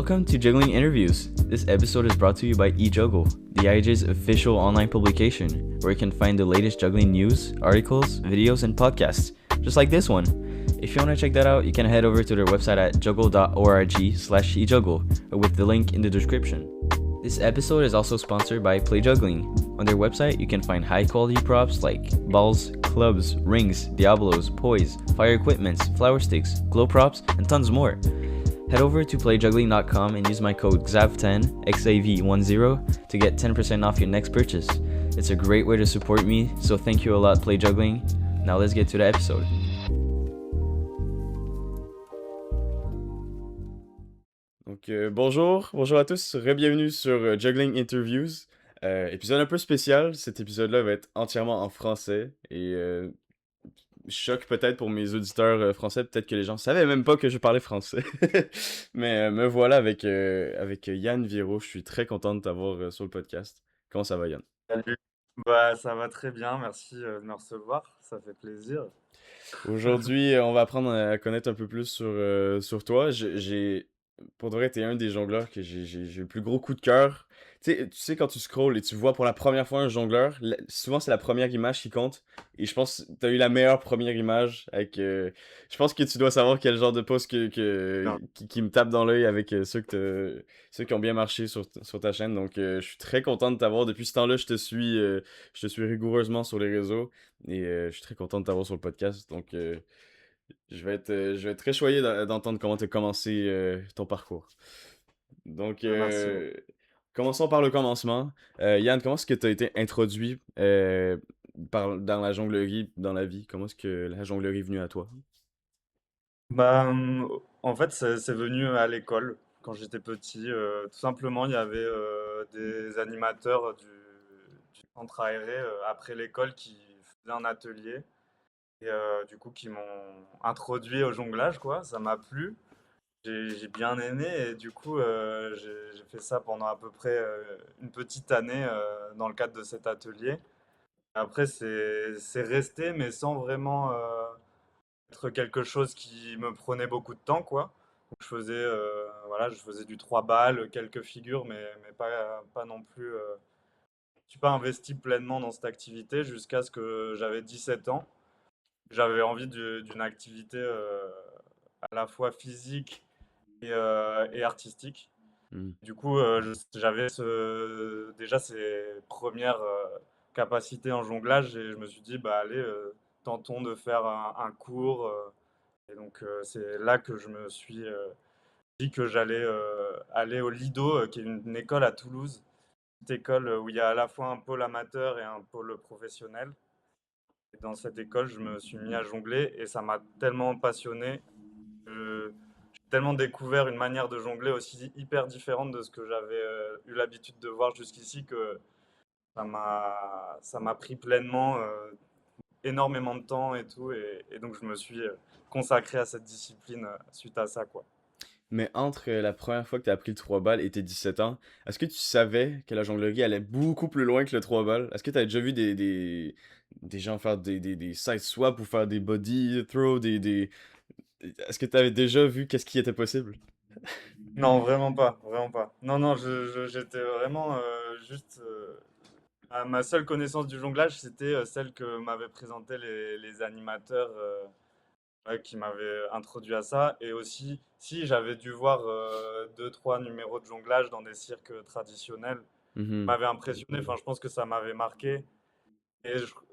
Welcome to Juggling Interviews. This episode is brought to you by eJuggle, the IJ's official online publication, where you can find the latest juggling news, articles, videos, and podcasts, just like this one. If you want to check that out, you can head over to their website at juggle.org/ejuggle, or with the link in the description. This episode is also sponsored by Play Juggling. On their website, you can find high-quality props like balls, clubs, rings, diablos, poise, fire equipments, flower sticks, glow props, and tons more. Head over to playjuggling.com and use my code XAV10, XAV10, to get 10% off your next purchase. It's a great way to support me, so thank you a lot, Play Juggling. Now let's get to the episode. Donc bonjour à tous, bienvenue sur Juggling Interviews. Épisode un peu spécial, cet épisode-là va être entièrement en français et choc peut-être pour mes auditeurs français, peut-être que les gens savaient même pas que je parlais français. Mais me voilà avec Yann Viro, je suis très content de t'avoir sur le podcast. Comment ça va, Yann? Salut. Ça va très bien, merci de me recevoir, ça fait plaisir. Aujourd'hui, on va apprendre à connaître un peu plus sur toi. Pour de vrai, t'es un des jongleurs que j'ai le plus gros coup de cœur. Tu sais, quand tu scrolls et tu vois pour la première fois un jongleur, souvent c'est la première image qui compte. Et je pense que t'as eu la meilleure première image avec. Je pense que tu dois savoir quel genre de post Non. qui me tape dans l'œil avec ceux qui ont bien marché sur ta chaîne. Donc, je suis très content de t'avoir. Depuis ce temps-là, je te suis rigoureusement sur les réseaux. Et je suis très content de t'avoir sur le podcast. Donc, je vais être très choyé d'entendre comment tu as commencé ton parcours. Donc, Merci beaucoup. commençons par le commencement. Yann, comment est-ce que tu as été introduit dans la jonglerie, dans la vie? Comment est-ce que la jonglerie est venue à toi? En fait, c'est venu à l'école quand j'étais petit. Tout simplement, il y avait des animateurs du centre aéré après l'école qui faisaient un atelier et du coup qui m'ont introduit au jonglage, quoi. Ça m'a plu. J'ai bien aimé et du coup, j'ai fait ça pendant à peu près une petite année dans le cadre de cet atelier. Après, c'est resté, mais sans vraiment être quelque chose qui me prenait beaucoup de temps, quoi. Donc, voilà, je faisais du 3 balles, quelques figures, mais pas non plus. Je suis pas investi pleinement dans cette activité jusqu'à ce que j'avais 17 ans. J'avais envie d'une activité à la fois physique et artistique. Hmm. Du coup, j'avais déjà ces premières capacités en jonglage et je me suis dit, bah allez, tentons de faire un cours. Et donc, c'est là que je me suis dit que j'allais aller au Lido, qui est une école à Toulouse, une petite école où il y a à la fois un pôle amateur et un pôle professionnel. Et dans cette école, je me suis mis à jongler et ça m'a tellement passionné. J'ai tellement découvert une manière de jongler aussi hyper différente de ce que j'avais eu l'habitude de voir jusqu'ici que ça m'a pris pleinement énormément de temps et tout. Et donc, je me suis consacré à cette discipline suite à ça, quoi. Mais entre la première fois que tu as appris le 3 balles et tes 17 ans, est-ce que tu savais que la jonglerie allait beaucoup plus loin que le 3 balles? Est-ce que tu as déjà vu des gens faire des side swaps ou faire des body throws, Est-ce que tu avais déjà vu qu'est-ce qui était possible? Non, vraiment pas, vraiment pas. Non, non, j'étais vraiment juste. Ma seule connaissance du jonglage, c'était celle que m'avaient présentée les animateurs ouais, qui m'avaient introduit à ça. Et aussi, si j'avais dû voir deux, trois numéros de jonglage dans des cirques traditionnels, Mhm. m'avait impressionné. Enfin, je pense que ça m'avait marqué.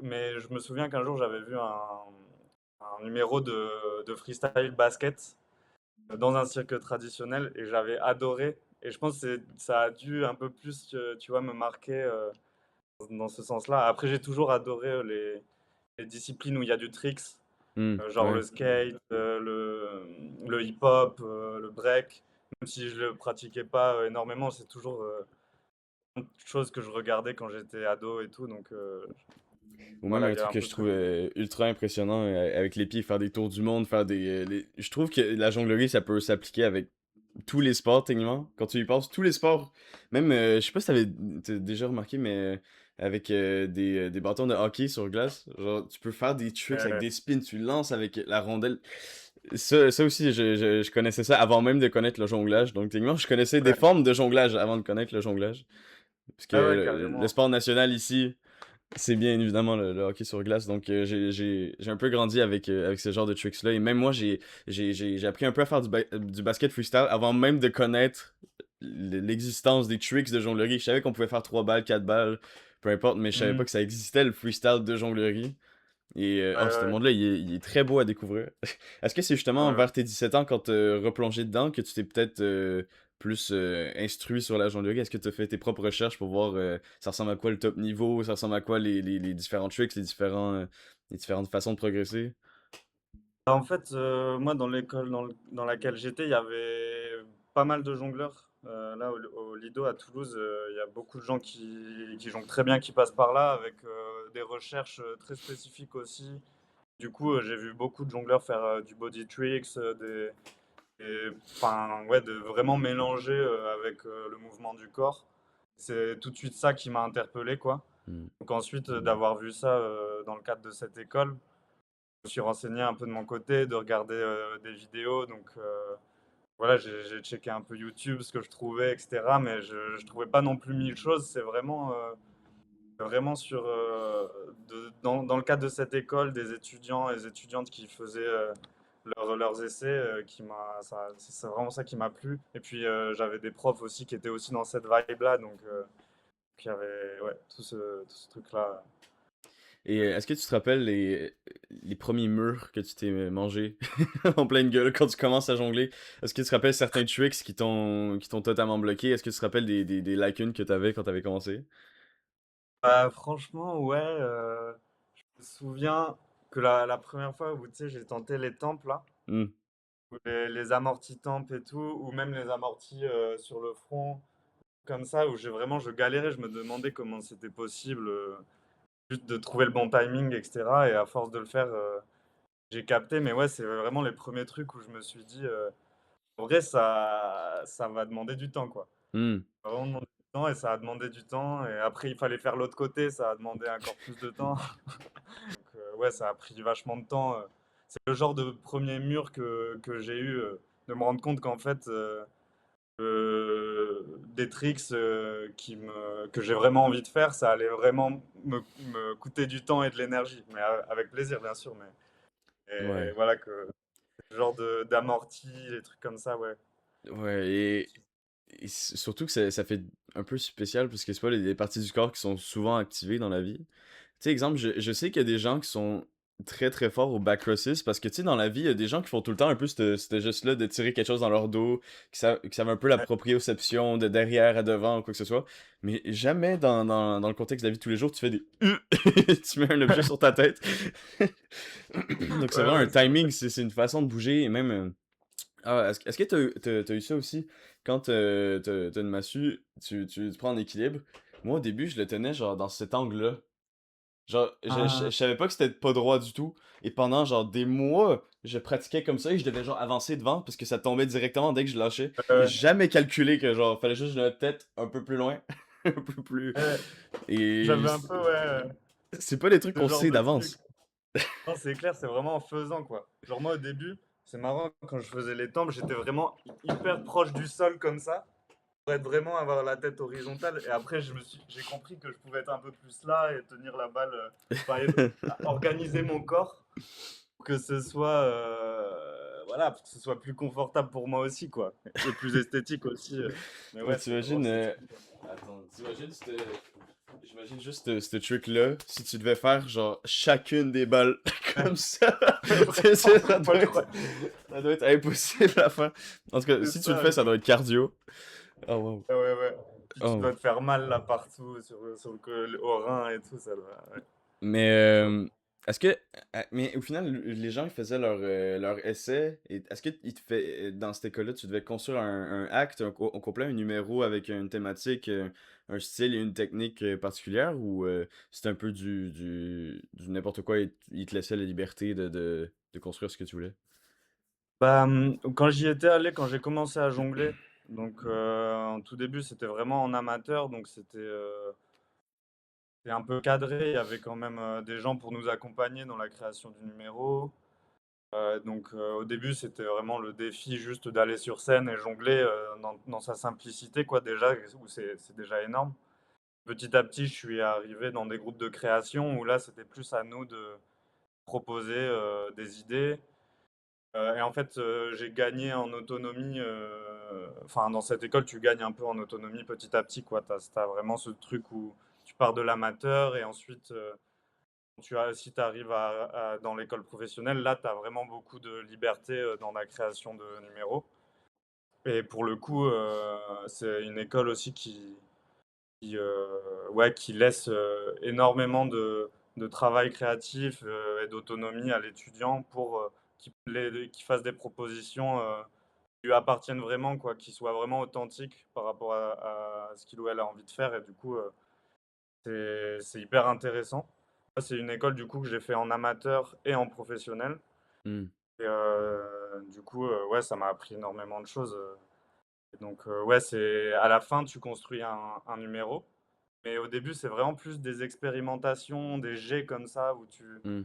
Mais je me souviens qu'un jour, j'avais vu un numéro de freestyle basket dans un cirque traditionnel et j'avais adoré. Et je pense que ça a dû un peu plus, tu vois, me marquer dans ce sens-là. Après, j'ai toujours adoré les disciplines où il y a du tricks, genre Ouais. le skate, le hip-hop, le break. Même si je le pratiquais pas énormément, c'est toujours une chose que je regardais quand j'étais ado et tout. Donc Ou même voilà, un il y a truc un que peu je ce trouve côté. ultra impressionnant avec les pieds, faire des tours du monde, faire Je trouve que la jonglerie, ça peut s'appliquer avec tous les sports, techniquement. Quand tu y penses, tous les sports, même, je sais pas si t'as déjà remarqué, mais avec des bâtons de hockey sur glace, genre, tu peux faire des tricks avec Euh, des spins, tu lances avec la rondelle. Ça aussi, je connaissais ça avant même de connaître le jonglage. Donc, techniquement, je connaissais des Ouais, formes de jonglage avant de connaître le jonglage. Parce que ouais, ouais, le carrément. sport national ici, c'est bien évidemment le hockey sur glace. Donc, j'ai un peu grandi avec ce genre de tricks-là. Et même moi, j'ai appris un peu à faire du basket freestyle avant même de connaître l'existence des tricks de jonglerie. Je savais qu'on pouvait faire 3 balles, 4 balles, peu importe, mais je savais pas Hmm. que ça existait le freestyle de jonglerie. Et Ouais, ce ouais, monde-là, il est très beau à découvrir. Est-ce que c'est justement ouais. vers tes 17 ans, quand t'as replongé dedans, que tu t'es peut-être plus instruit sur la jonglerie? Est-ce que tu as fait tes propres recherches pour voir ça ressemble à quoi le top niveau, ça ressemble à quoi les différents tricks, les différentes façons de progresser? En fait, moi, dans l'école dans laquelle j'étais, il y avait pas mal de jongleurs. Là, au Lido à Toulouse, il y a beaucoup de gens qui jonglent très bien, qui passent par là, avec des recherches très spécifiques aussi. Du coup, j'ai vu beaucoup de jongleurs faire du body tricks, enfin, ouais, de vraiment mélanger avec le mouvement du corps. C'est tout de suite ça qui m'a interpellé, quoi. Hmm. Donc ensuite, d'avoir vu ça dans le cadre de cette école, je me suis renseigné un peu de mon côté, de regarder des vidéos. Donc voilà, j'ai checké un peu YouTube, ce que je trouvais, etc. Mais je ne trouvais pas non plus mille choses. C'est vraiment sur, dans le cadre de cette école, des étudiants et des étudiantes qui faisaient leurs essais, c'est vraiment ça qui m'a plu. Et puis j'avais des profs aussi qui étaient aussi dans cette vibe-là. Donc il y avait ouais, tout ce truc-là. Et est-ce que tu te rappelles les premiers murs que tu t'es mangé en pleine gueule quand tu commences à jongler? Est-ce que tu te rappelles certains tricks qui t'ont totalement bloqué? Est-ce que tu te rappelles des lacunes que tu avais quand tu avais commencé? Bah, franchement, ouais. Je me souviens que la première fois où tu sais, j'ai tenté les tempes là, Hmm. ou les amortis tempes et tout, ou même les amortis sur le front, comme ça, où je galérais, je me demandais comment c'était possible, juste de trouver le bon timing, etc. Et à force de le faire, j'ai capté. Mais ouais, c'est vraiment les premiers trucs où je me suis dit, en vrai, ça va demander du temps, quoi. Hmm. Ça va vraiment demander du temps et ça a demandé du temps. Et après, il fallait faire l'autre côté, ça a demandé encore plus de temps. Ouais, ça a pris vachement de temps. C'est le genre de premier mur que j'ai eu, de me rendre compte qu'en fait, des tricks que j'ai vraiment envie de faire, ça allait vraiment me coûter du temps et de l'énergie. Mais avec plaisir, bien sûr. Et Ouais. voilà, que ce genre d'amorti, les trucs comme ça, ouais. Ouais, surtout que ça fait un peu spécial parce que c'est pas les parties du corps qui sont souvent activées dans la vie. Tu sais, exemple, je sais qu'il y a des gens qui sont très très forts au back-crosses parce que tu sais, dans la vie, il y a des gens qui font tout le temps un peu ce geste-là de tirer quelque chose dans leur dos, qui savent un peu la Ouais, proprioception de derrière à devant ou quoi que ce soit. Mais jamais dans le contexte de la vie de tous les jours, tu fais des tu mets un objet sur ta tête. Donc c'est ouais, vraiment un ouais, c'est vrai. timing, c'est une façon de bouger et même. Est-ce que t'as eu ça aussi? Quand t'as une massue, tu prends en équilibre. Moi, au début, je le tenais genre dans cet angle-là. Genre, je Ah, savais pas que c'était pas droit du tout. Et pendant genre des mois, je pratiquais comme ça et je devais genre avancer devant parce que ça tombait directement dès que je lâchais. Et ouais, j'ai jamais calculé que genre, fallait juste que je le tête un peu plus loin. Un peu plus. ouais. Et J'avais un peu, ouais, c'est pas des trucs ce qu'on genre sait de truc. d'avance. Non, c'est clair, c'est vraiment en faisant, quoi. Genre moi, au début, c'est marrant, quand je faisais les tempes, j'étais vraiment hyper proche du sol comme ça, pour être vraiment avoir la tête horizontale. Et après, j'ai compris que je pouvais être un peu plus là et tenir la balle, enfin, organiser mon corps pour que ce soit, voilà, pour que ce soit plus confortable pour moi aussi, quoi. Et plus esthétique aussi. Mais Ouais, ouais, c'est drôle, t'imagines. c'est fou. Attends, j'imagine juste ce truc-là, si tu devais faire genre chacune des balles Ouais. comme ça, Vraiment, ça moi, doit je être, crois. ça doit être impossible à faire. En tout cas, C'est si tu le ça, fais, ça quoi. doit être cardio. Oh wow. Ouais, ouais, ouais. Puis tu Oh. dois te faire mal là partout, sur au rein et tout, ça doit. Ouais, Mais c'est chaud. mais au final, les gens ils faisaient leur essai. Et est-ce que dans cette école-là, tu devais construire un acte, au complet, un numéro avec une thématique, un style et une technique particulière, ou c'était un peu du n'importe quoi et ils te laissaient la liberté de construire ce que tu voulais? Bah, quand j'y étais allé, quand j'ai commencé à jongler, donc en tout début, c'était vraiment en amateur, donc c'était un peu cadré. Il y avait quand même des gens pour nous accompagner dans la création du numéro. Au début, c'était vraiment le défi juste d'aller sur scène et jongler, dans sa simplicité quoi déjà, où c'est déjà énorme. Petit à petit, je suis arrivé dans des groupes de création où là, c'était plus à nous de proposer, des idées. Et en fait, j'ai gagné en autonomie, enfin dans cette école, tu gagnes un peu en autonomie petit à petit quoi. Tu as vraiment ce truc où tu pars de l'amateur et ensuite, si tu arrives dans l'école professionnelle, là, tu as vraiment beaucoup de liberté, dans la création de numéros. Et pour le coup, c'est une école aussi ouais, qui laisse, énormément de travail créatif, et d'autonomie à l'étudiant pour, qu'il fasse des propositions, qui lui appartiennent vraiment quoi, qui soient vraiment authentiques par rapport à ce qu'il ou elle a envie de faire et du coup, c'est hyper intéressant. Ça, c'est une école du coup que j'ai fait en amateur et en professionnel Mmh. et du coup, ouais, ça m'a appris énormément de choses, et donc ouais, c'est à la fin, tu construis un numéro, mais au début, c'est vraiment plus des expérimentations, des jets comme ça où tu Mmh.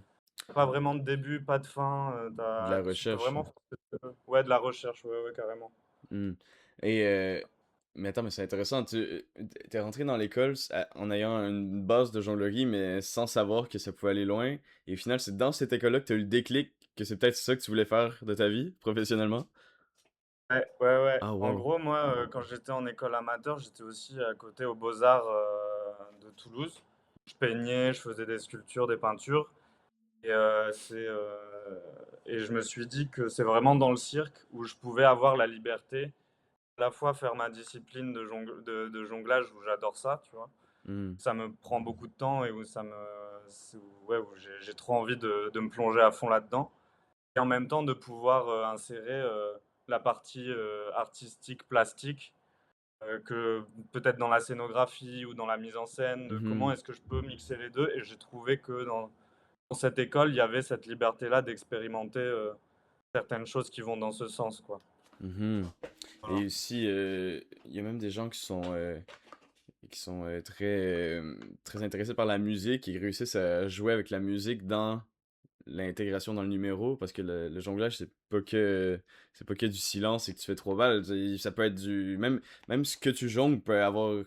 pas vraiment de début, pas de fin, De la tu peux recherche. vraiment faire ce que tu veux. Ouais, de la recherche, ouais, ouais, carrément. Mmh. Et mais attends, mais c'est intéressant, tu rentré dans l'école en ayant une base de jonglerie, mais sans savoir que ça pouvait aller loin et au final, c'est dans cette école-là que tu as eu le déclic que c'est peut-être ça que tu voulais faire de ta vie, professionnellement? Ouais, ouais, ouais. Ah En wow! gros, moi, quand j'étais en école amateur, j'étais aussi à côté aux Beaux-Arts, de Toulouse. Je peignais, je faisais des sculptures, des peintures et et je me suis dit que c'est vraiment dans le cirque où je pouvais avoir la liberté, à la fois faire ma discipline de jonglage où j'adore ça, tu vois? Mmh. Ça me prend beaucoup de temps et où ouais, où j'ai trop envie de me plonger à fond là-dedans et en même temps de pouvoir, insérer, la partie, artistique, plastique, que peut-être dans la scénographie ou dans la mise en scène, de comment Mmh. est-ce que je peux mixer les 2 et j'ai trouvé que dans cette école, il y avait cette liberté-là d'expérimenter, certaines choses qui vont dans ce sens, quoi. Mmh. Voilà. Et aussi, il y a même des gens qui sont très, très intéressés par la musique et qui réussissent à jouer avec la musique dans l'intégration dans le numéro parce que le jonglage c'est pas que du silence et que tu fais 3 balles, ça peut être du même ce que tu jongles peut avoir,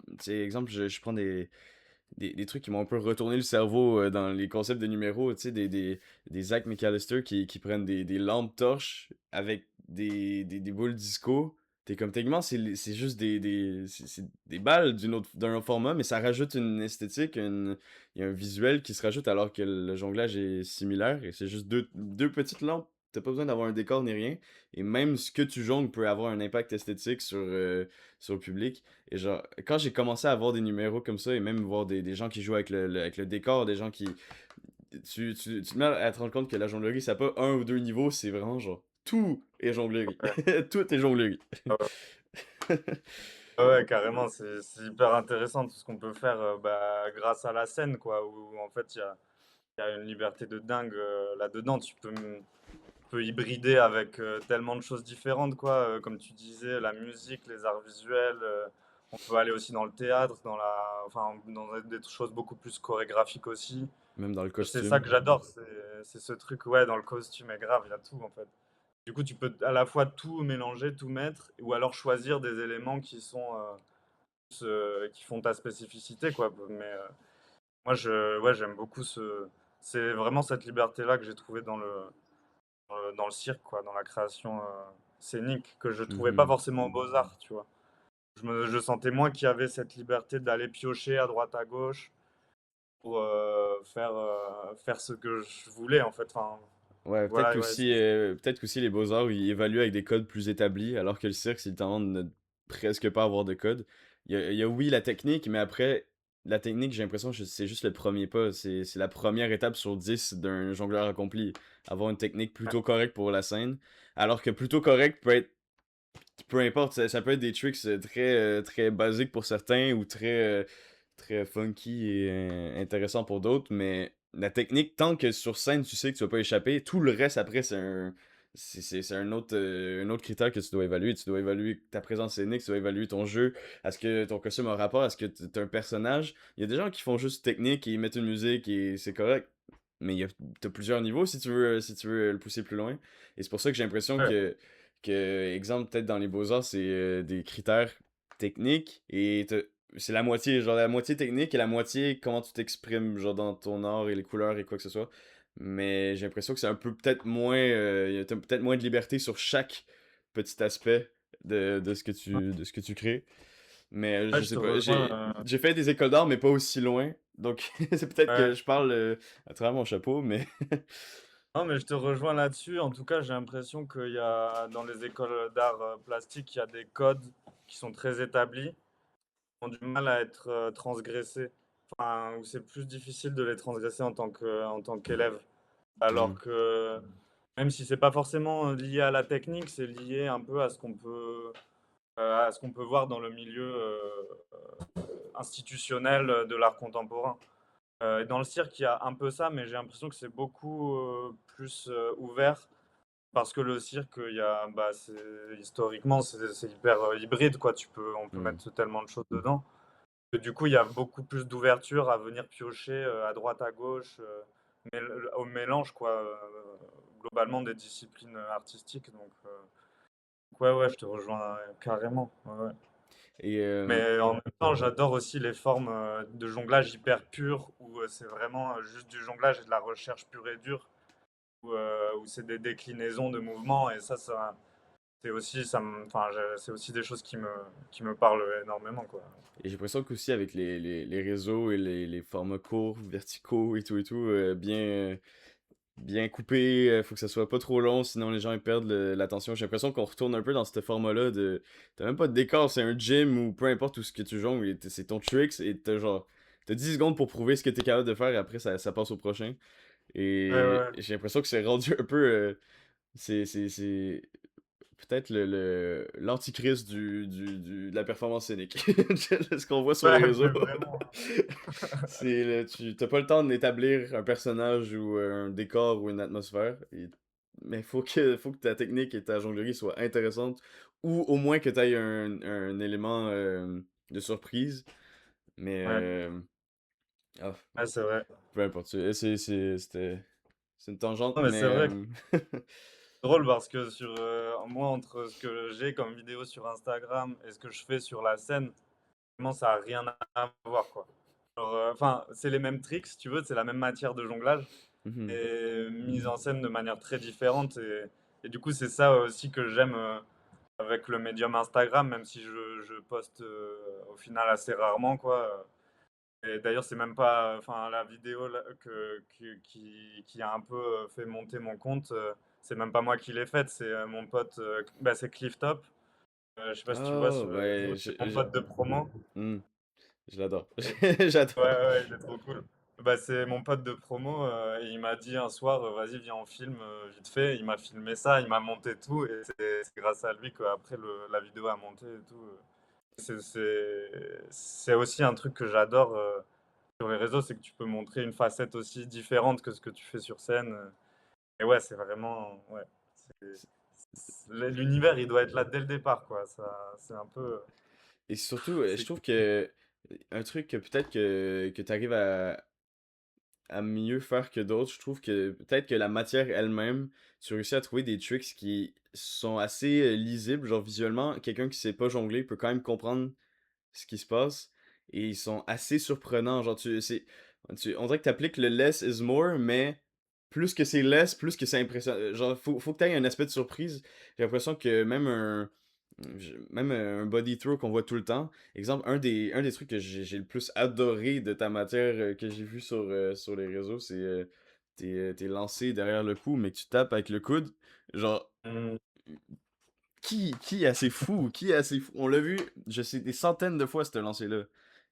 tu sais, exemple, je prends des trucs qui m'ont un peu retourné le cerveau, dans les concepts de numéros, tu sais, des Zach McAllister qui prennent des lampes torches avec des boules disco. T'es comme, techniquement, c'est juste c'est des balles d'un autre format, mais ça rajoute une esthétique, il y a un visuel qui se rajoute alors que le jonglage est similaire et c'est juste deux petites lampes. T'as pas besoin d'avoir un décor ni rien. Et même ce que tu jongles peut avoir un impact esthétique sur le public. Et genre, quand j'ai commencé à voir des numéros comme ça, et même voir des gens qui jouent avec avec le décor, des gens qui... Tu te mets à te rendre compte que la jonglerie, ça n'a pas un ou deux niveaux, c'est vraiment genre... Tout est jonglerie. Ouais. Tout est jonglerie. Ouais, ouais. Ouais, ouais, carrément, c'est hyper intéressant tout ce qu'on peut faire, grâce à la scène, quoi, où en fait, il y a une liberté de dingue, là-dedans. Tu peux hybrider avec, tellement de choses différentes, quoi, comme tu disais, la musique, les arts visuels, on peut aller aussi dans le théâtre, enfin, dans des choses beaucoup plus chorégraphiques aussi. Même dans le Et c'est ça costume. que j'adore, c'est ce truc, ouais, dans le costume est grave, il y a tout, en fait. Du coup, tu peux à la fois tout mélanger, tout mettre ou alors choisir des éléments qui font ta spécificité, quoi. Mais moi, ouais, j'aime beaucoup c'est vraiment cette liberté-là que j'ai trouvée dans le cirque, quoi, dans la création scénique, que je trouvais pas Mhm. forcément aux Beaux-Arts, tu vois. Je sentais moins qu'il y avait cette liberté d'aller piocher à droite, à gauche pour faire ce que je voulais, en fait. Enfin, Ouais, voilà, ouais, peut-être qu'aussi les beaux-arts, ils évaluent avec des codes plus établis, alors que le cirque, c'est le temps de ne presque pas avoir de code. Il y a, oui, la technique, mais après, la technique, j'ai l'impression que c'est juste le premier pas. C'est la première étape sur 10 d'un jongleur accompli. Avoir une technique plutôt correcte pour la scène. Alors que plutôt correct peut être, peu importe, ça peut être des tricks très basiques pour certains ou très funky et intéressant pour d'autres, mais la technique, tant que sur scène tu sais que tu vas pas échapper, tout le reste après c'est un autre critère que tu dois évaluer. Tu dois évaluer ta présence scénique, tu dois évaluer ton jeu. Est-ce que ton costume a un rapport? Est-ce que t'es un personnage? Il y a des gens qui font juste technique et ils mettent une musique et c'est correct. mais t'as plusieurs niveaux si tu veux le pousser plus loin. Et c'est pour ça que j'ai l'impression Ouais, exemple, peut-être dans les beaux-arts, c'est des critères techniques et c'est la moitié, genre la moitié technique et la moitié comment tu t'exprimes, genre dans ton art et les couleurs et quoi que ce soit. Mais j'ai l'impression que c'est un peu peut-être moins, t'as peut-être moins de liberté sur chaque petit aspect de ce que tu crées. Mais ouais, je je sais te pas, rejoins. j'ai fait des écoles d'art, mais pas aussi loin. Donc c'est peut-être que Ouais. je parle à travers mon chapeau, mais Non, mais je te rejoins là-dessus. En tout cas, j'ai l'impression qu'il y a dans les écoles d'art plastique, il y a des codes qui sont très établis, qui ont du mal à être transgressés. Enfin, où c'est plus difficile de les transgresser en tant qu'élève. Hmm. Alors que même si c'est pas forcément lié à la technique, c'est lié un peu à ce qu'on peut voir dans le milieu institutionnel de l'art contemporain. Et dans le cirque, il y a un peu ça, mais j'ai l'impression que c'est beaucoup plus ouvert parce que le cirque, historiquement, c'est hyper hybride, quoi. On peut Hmm. mettre tellement de choses dedans. Que du coup, il y a beaucoup plus d'ouverture à venir piocher à droite, à gauche, au mélange, quoi, globalement des disciplines artistiques. Ouais, ouais, je te rejoins carrément. Ouais, ouais. Et Mais en même temps, j'adore aussi les formes de jonglage hyper pures où c'est vraiment juste du jonglage et de la recherche pure et dure, où c'est des déclinaisons de mouvements et c'est aussi des choses qui me parlent énormément, quoi. Et j'ai l'impression qu'aussi avec les réseaux et les formats courts, verticaux et tout, bien coupé, faut que ça soit pas trop long, sinon les gens ils perdent l'attention. J'ai l'impression qu'on retourne un peu dans ce format-là de... T'as même pas de décor, c'est un gym ou peu importe où ce que tu jongles, c'est ton tricks et t'as genre... T'as 10 secondes pour prouver ce que t'es capable de faire et après ça passe au prochain. Ouais, ouais, Et ouais. j'ai l'impression que c'est rendu un peu... c'est peut-être l'antichrist de la performance scénique. Ce qu'on voit sur les Ouais, réseaux. mais vraiment. Tu t'as pas le temps d'établir un personnage ou un décor ou une atmosphère. Mais faut que ta technique et ta jonglerie soient intéressantes. Ou au moins que tu aies un élément de surprise. Mais Ouais, ah, ouais, c'est vrai. peu importe. C'est une tangente, Non, mais c'est mais vrai que c'est drôle parce que moi, entre ce que j'ai comme vidéo sur Instagram et ce que je fais sur la scène, vraiment, ça a rien à voir, quoi. Enfin, c'est les mêmes tricks, si tu veux, c'est la même matière de jonglage, mhm, et mise en scène de manière très différente. Et du coup, c'est ça aussi que j'aime avec le médium Instagram, même si je poste au final assez rarement, quoi. Et d'ailleurs, c'est même pas, enfin, la vidéo là, qui a un peu fait monter mon compte, c'est même pas moi qui l'ai faite, c'est mon pote, c'est Clifftop. Je sais pas si tu vois oh, sur les réseaux, ouais, c'est mon pote de promo. hmm, je l'adore. Et ouais, J'adore. ouais, il est trop cool. C'est mon pote de promo et il m'a dit un soir, vas-y, viens, on filme vite fait. Il m'a filmé ça, il m'a monté tout et c'est grâce à lui qu'après la vidéo a monté et tout. C'est aussi un truc que j'adore sur les réseaux, c'est que tu peux montrer une facette aussi différente que ce que tu fais sur scène. Et ouais, c'est vraiment, ouais, c'est- l'univers, il doit être là dès le départ, quoi. Ça, c'est un peu, Et surtout, je c'est trouve que un truc que peut-être que tu arrives à mieux faire que d'autres, je trouve que peut-être que la matière elle-même, tu réussis à trouver des tricks qui sont assez lisibles, genre visuellement, quelqu'un qui sait pas jongler peut quand même comprendre ce qui se passe et ils sont assez surprenants, genre on dirait que t'appliques le less is more, mais plus que c'est less, plus que c'est impressionnant. Genre faut que t'aies un aspect de surprise. J'ai l'impression que même un body throw qu'on voit tout le temps. Exemple, un des trucs que j'ai le plus adoré de ta matière que j'ai vu sur les réseaux, c'est t'es lancé derrière le cou, mais que tu tapes avec le coude. Genre, Mm, qui est assez fou? Qui est assez fou? On l'a vu, je sais, des centaines de fois, ce lancer-là.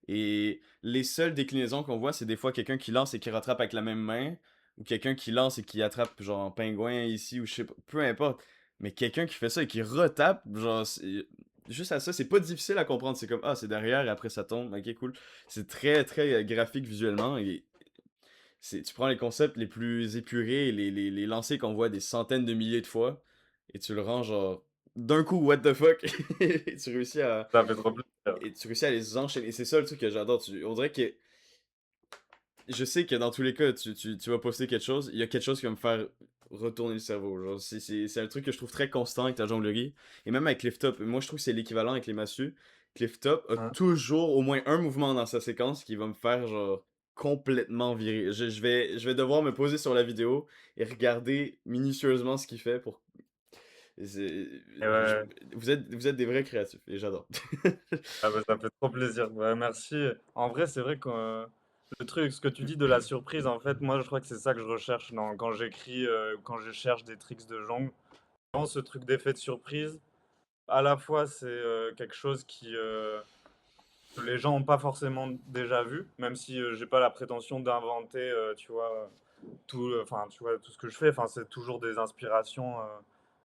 Et les seules déclinaisons qu'on voit, c'est des fois quelqu'un qui lance et qui rattrape avec la même main, ou quelqu'un qui lance et qui attrape, genre, un pingouin ici, ou je sais pas, peu importe. Mais quelqu'un qui fait ça et qui retape, genre, juste à ça, c'est pas difficile à comprendre. C'est comme, ah, c'est derrière et après ça tombe, ok, cool. C'est très, très graphique visuellement. Et tu prends les concepts les plus épurés, les lancers qu'on voit des centaines de milliers de fois, et tu le rends genre d'un coup, what the fuck, et ça fait trop plaisir. tu réussis à les enchaîner. C'est ça le truc que j'adore. On dirait que je sais que dans tous les cas, tu vas poster quelque chose, il y a quelque chose qui va me faire retourner le cerveau. Genre, c'est un truc que je trouve très constant avec ta jonglerie. Et même avec Cliff Top, moi je trouve que c'est l'équivalent avec les massues. Cliff Top a Hein. toujours au moins un mouvement dans sa séquence qui va me faire genre complètement virer. Je vais devoir me poser sur la vidéo et regarder minutieusement ce qu'il fait pour. c'est- Et je- ouais, vous êtes des vrais créatifs et j'adore. ah bah, ça fait trop plaisir. Ouais, merci. En vrai, c'est vrai que le truc, ce que tu dis de la surprise, en fait, moi, je crois que c'est ça que je recherche quand j'écris, quand je cherche des tricks de jongle. Vraiment, ce truc d'effet de surprise, à la fois, c'est quelque chose que les gens n'ont pas forcément déjà vu, même si j'ai pas la prétention d'inventer, tu vois, enfin, tu vois, tout ce que je fais. Enfin, c'est toujours des inspirations.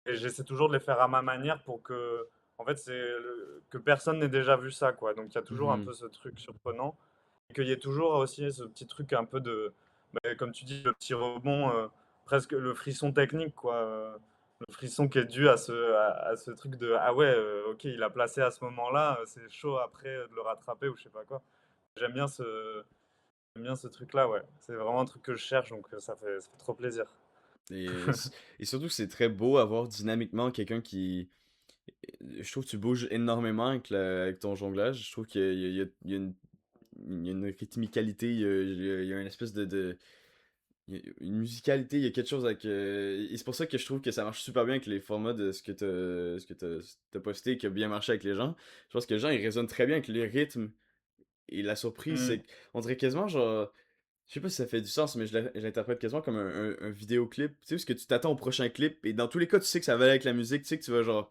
Et j'essaie toujours de les faire à ma manière pour que, en fait, que personne n'ait déjà vu ça, quoi. Donc il y a toujours un Mhm. peu ce truc surprenant. Et qu'il y ait toujours aussi ce petit truc un peu de, bah, comme tu dis, le petit rebond, presque le frisson technique, quoi. Le frisson qui est dû à ce truc de ah ouais, ok, il a placé à ce moment-là, c'est chaud après de le rattraper ou je sais pas quoi. J'aime bien j'aime bien ce truc-là, ouais. C'est vraiment un truc que je cherche, donc ça fait trop plaisir. Et, et surtout, c'est très beau avoir dynamiquement quelqu'un qui. Je trouve que tu bouges énormément avec ton jonglage. Je trouve qu'il y a une rythmicalité, il y a une espèce il y a une musicalité, il y a quelque chose avec. Et c'est pour ça que je trouve que ça marche super bien avec les formats de ce que t'as posté qui a bien marché avec les gens. Je pense que les gens ils résonnent très bien avec les rythmes et la surprise. Mm, On dirait quasiment genre. Je sais pas si ça fait du sens, mais je l'interprète quasiment comme un vidéoclip. Tu sais, parce que tu t'attends au prochain clip, et dans tous les cas, tu sais que ça va aller avec la musique, tu sais que tu vas genre.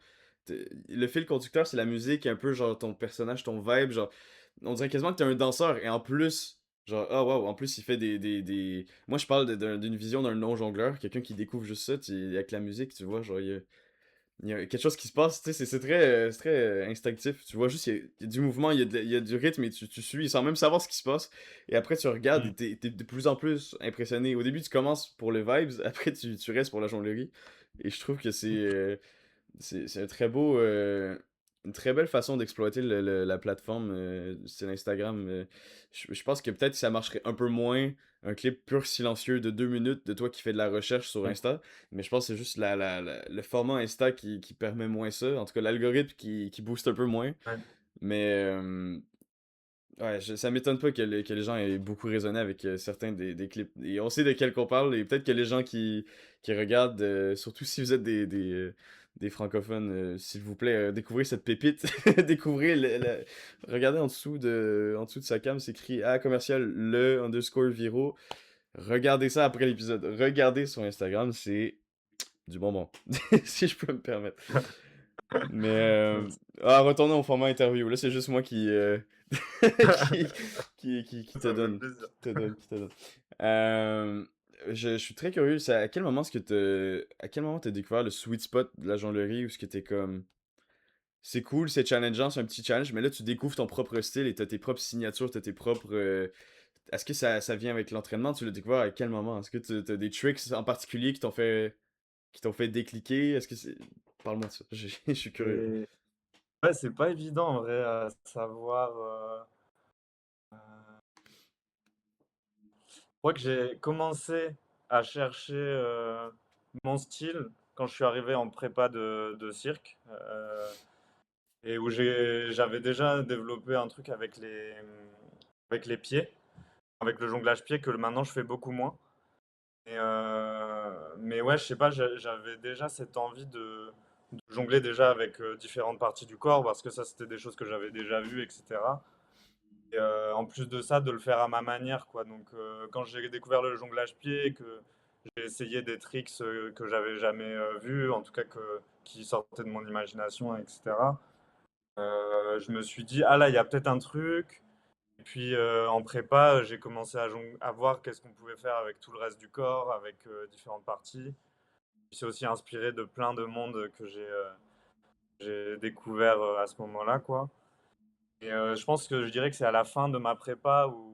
Le fil conducteur, c'est la musique, un peu genre ton personnage, ton vibe, genre. On dirait quasiment que t'es un danseur, et en plus, genre, ah wow, en plus, il fait Moi, je parle d'une vision d'un non-jongleur, quelqu'un qui découvre juste ça, avec la musique, tu vois, genre, il y a quelque chose qui se passe, tu sais, c'est très instinctif. Tu vois juste, il y a du mouvement, il y a du rythme et tu suis sans même savoir ce qui se passe. Et après, tu regardes et mm. t'es de plus en plus impressionné. Au début, tu commences pour les vibes, après, tu restes pour la jonglerie. Et je trouve que c'est un très beau, une très belle façon d'exploiter la plateforme, c'est l'Instagram. Je pense que peut-être ça marcherait un peu moins un clip pur silencieux de 2 minutes de toi qui fais de la recherche sur Mm. Insta, mais je pense que c'est juste le format Insta qui permet moins ça, en tout cas l'algorithme qui booste un peu moins. Ouais. Mais ouais, ça m'étonne pas que les gens aient beaucoup raisonné avec certains des clips. Et on sait de quel qu'on parle, et peut-être que les gens qui regardent, surtout si vous êtes des francophones, s'il vous plaît, découvrez cette pépite. Découvrez regardez en dessous de sa cam, c'est écrit A commercial le underscore Viro. Regardez ça après l'épisode. Regardez sur Instagram, c'est du bonbon. Si je peux me permettre. Mais Merci. retournons au format interview. Là, c'est juste moi qui, qui te Ça me fait donne. plaisir. Qui te donne. Euh, je suis très curieux. À quel moment t'as découvert le sweet spot de la jonglerie où ce que t'es comme. C'est cool, c'est challengeant, c'est un petit challenge, mais là tu découvres ton propre style et t'as tes propres signatures, t'as tes propres. Est-ce que ça vient avec l'entraînement? Tu l'as découvert à quel moment? Est-ce que t'as des tricks en particulier qui t'ont fait décliquer? Est-ce que c'est. Parle-moi de ça. Je suis curieux. Et ouais, c'est pas évident en vrai à savoir. Je crois que j'ai commencé à chercher mon style quand je suis arrivé en prépa de cirque et où j'avais déjà développé un truc avec les pieds, avec le jonglage pied que maintenant je fais beaucoup moins. Mais ouais, je sais pas, j'avais déjà cette envie de jongler déjà avec différentes parties du corps parce que ça c'était des choses que j'avais déjà vues, etc. Et en plus de ça, de le faire à ma manière, quoi. Donc, quand j'ai découvert le jonglage pied et que j'ai essayé des tricks que j'avais jamais vus, en tout cas qui sortaient de mon imagination, etc., je me suis dit, ah là, il y a peut-être un truc. Et puis, en prépa, j'ai commencé à voir qu'est-ce qu'on pouvait faire avec tout le reste du corps, avec différentes parties. Puis, c'est aussi inspiré de plein de mondes que j'ai découvert à ce moment-là, quoi. Et je pense que je dirais que c'est à la fin de ma prépa où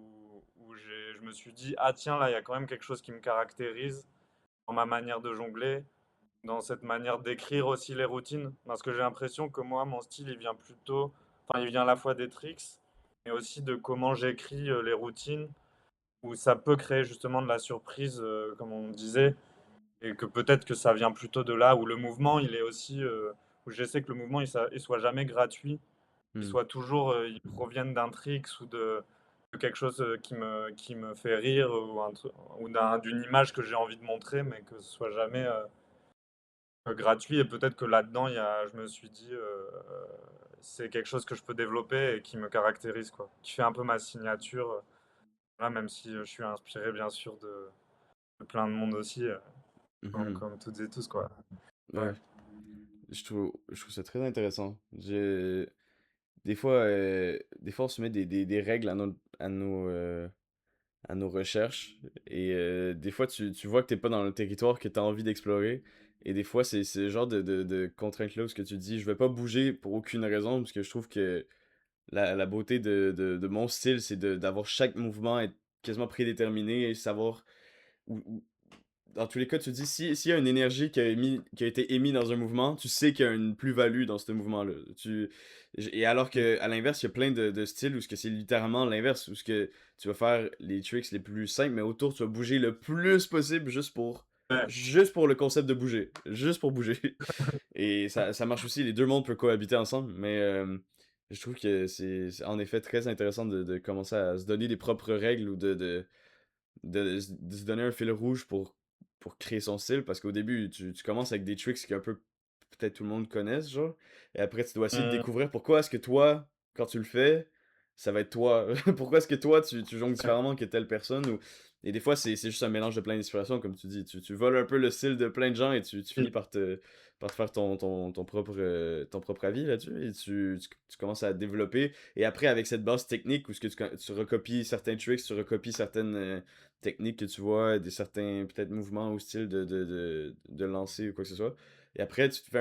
je me suis dit, ah tiens, là, il y a quand même quelque chose qui me caractérise dans ma manière de jongler, dans cette manière d'écrire aussi les routines. Parce que j'ai l'impression que moi, mon style, il vient il vient à la fois des tricks, mais aussi de comment j'écris les routines, où ça peut créer justement de la surprise, comme on disait, et que peut-être que ça vient plutôt de là, où le mouvement, il est aussi, où j'essaie que le mouvement, il soit jamais gratuit, il Hmm. soit toujours, il provienne d'un tricks ou de quelque chose, qui me fait rire ou un tru ou d'une image que j'ai envie de montrer, mais que ce soit jamais, gratuit et peut-être que là-dedans, je me suis dit, c'est quelque chose que je peux développer et qui me caractérise, quoi, qui fait un peu ma signature, voilà, même si, je suis inspiré bien sûr de plein de monde aussi, Mhm. comme toutes et tous, quoi. Ouais. Ouais, je trouve ça très intéressant. Des fois, on se met des règles à nos recherches. Et des fois, tu vois que t'es pas dans le territoire que tu as envie d'explorer. Et des fois, c'est le genre de contrainte-là où ce que tu te dis, je vais pas bouger pour aucune raison, parce que je trouve que la beauté de mon style, c'est d'avoir chaque mouvement être quasiment prédéterminé et savoir dans tous les cas, tu te dis, s'il y a une énergie qui a été émise dans un mouvement, tu sais qu'il y a une plus-value dans ce mouvement-là. Et alors Mmh. que à l'inverse, il y a plein de styles où ce que c'est littéralement l'inverse, où ce que tu vas faire les tricks les plus simples, mais autour, tu vas bouger le plus possible Ouais. juste pour le concept de bouger. Juste pour bouger. Et ça marche aussi, les deux mondes peuvent cohabiter ensemble, mais je trouve que c'est en effet très intéressant de commencer à se donner des propres règles ou de se donner un fil rouge pour créer son style, parce qu'au début, tu commences avec des tricks qu'un peu peut-être tout le monde connaisse, genre, et après tu dois essayer de Mmh. découvrir pourquoi est-ce que toi, quand tu le fais, ça va être toi. Pourquoi est-ce que toi, tu jongles Ouais. différemment que telle personne, ou... Et des fois, c'est juste un mélange de plein d'inspirations, comme tu dis. Tu voles un peu le style de plein de gens et tu finis par te faire ton propre avis là-dessus, et tu commences à développer. Et après, avec cette base technique, où ce que tu recopies certains tricks, tu recopies certaines techniques que tu vois, des certains peut-être mouvements ou styles de lancer ou quoi que ce soit. Et après, tu te fais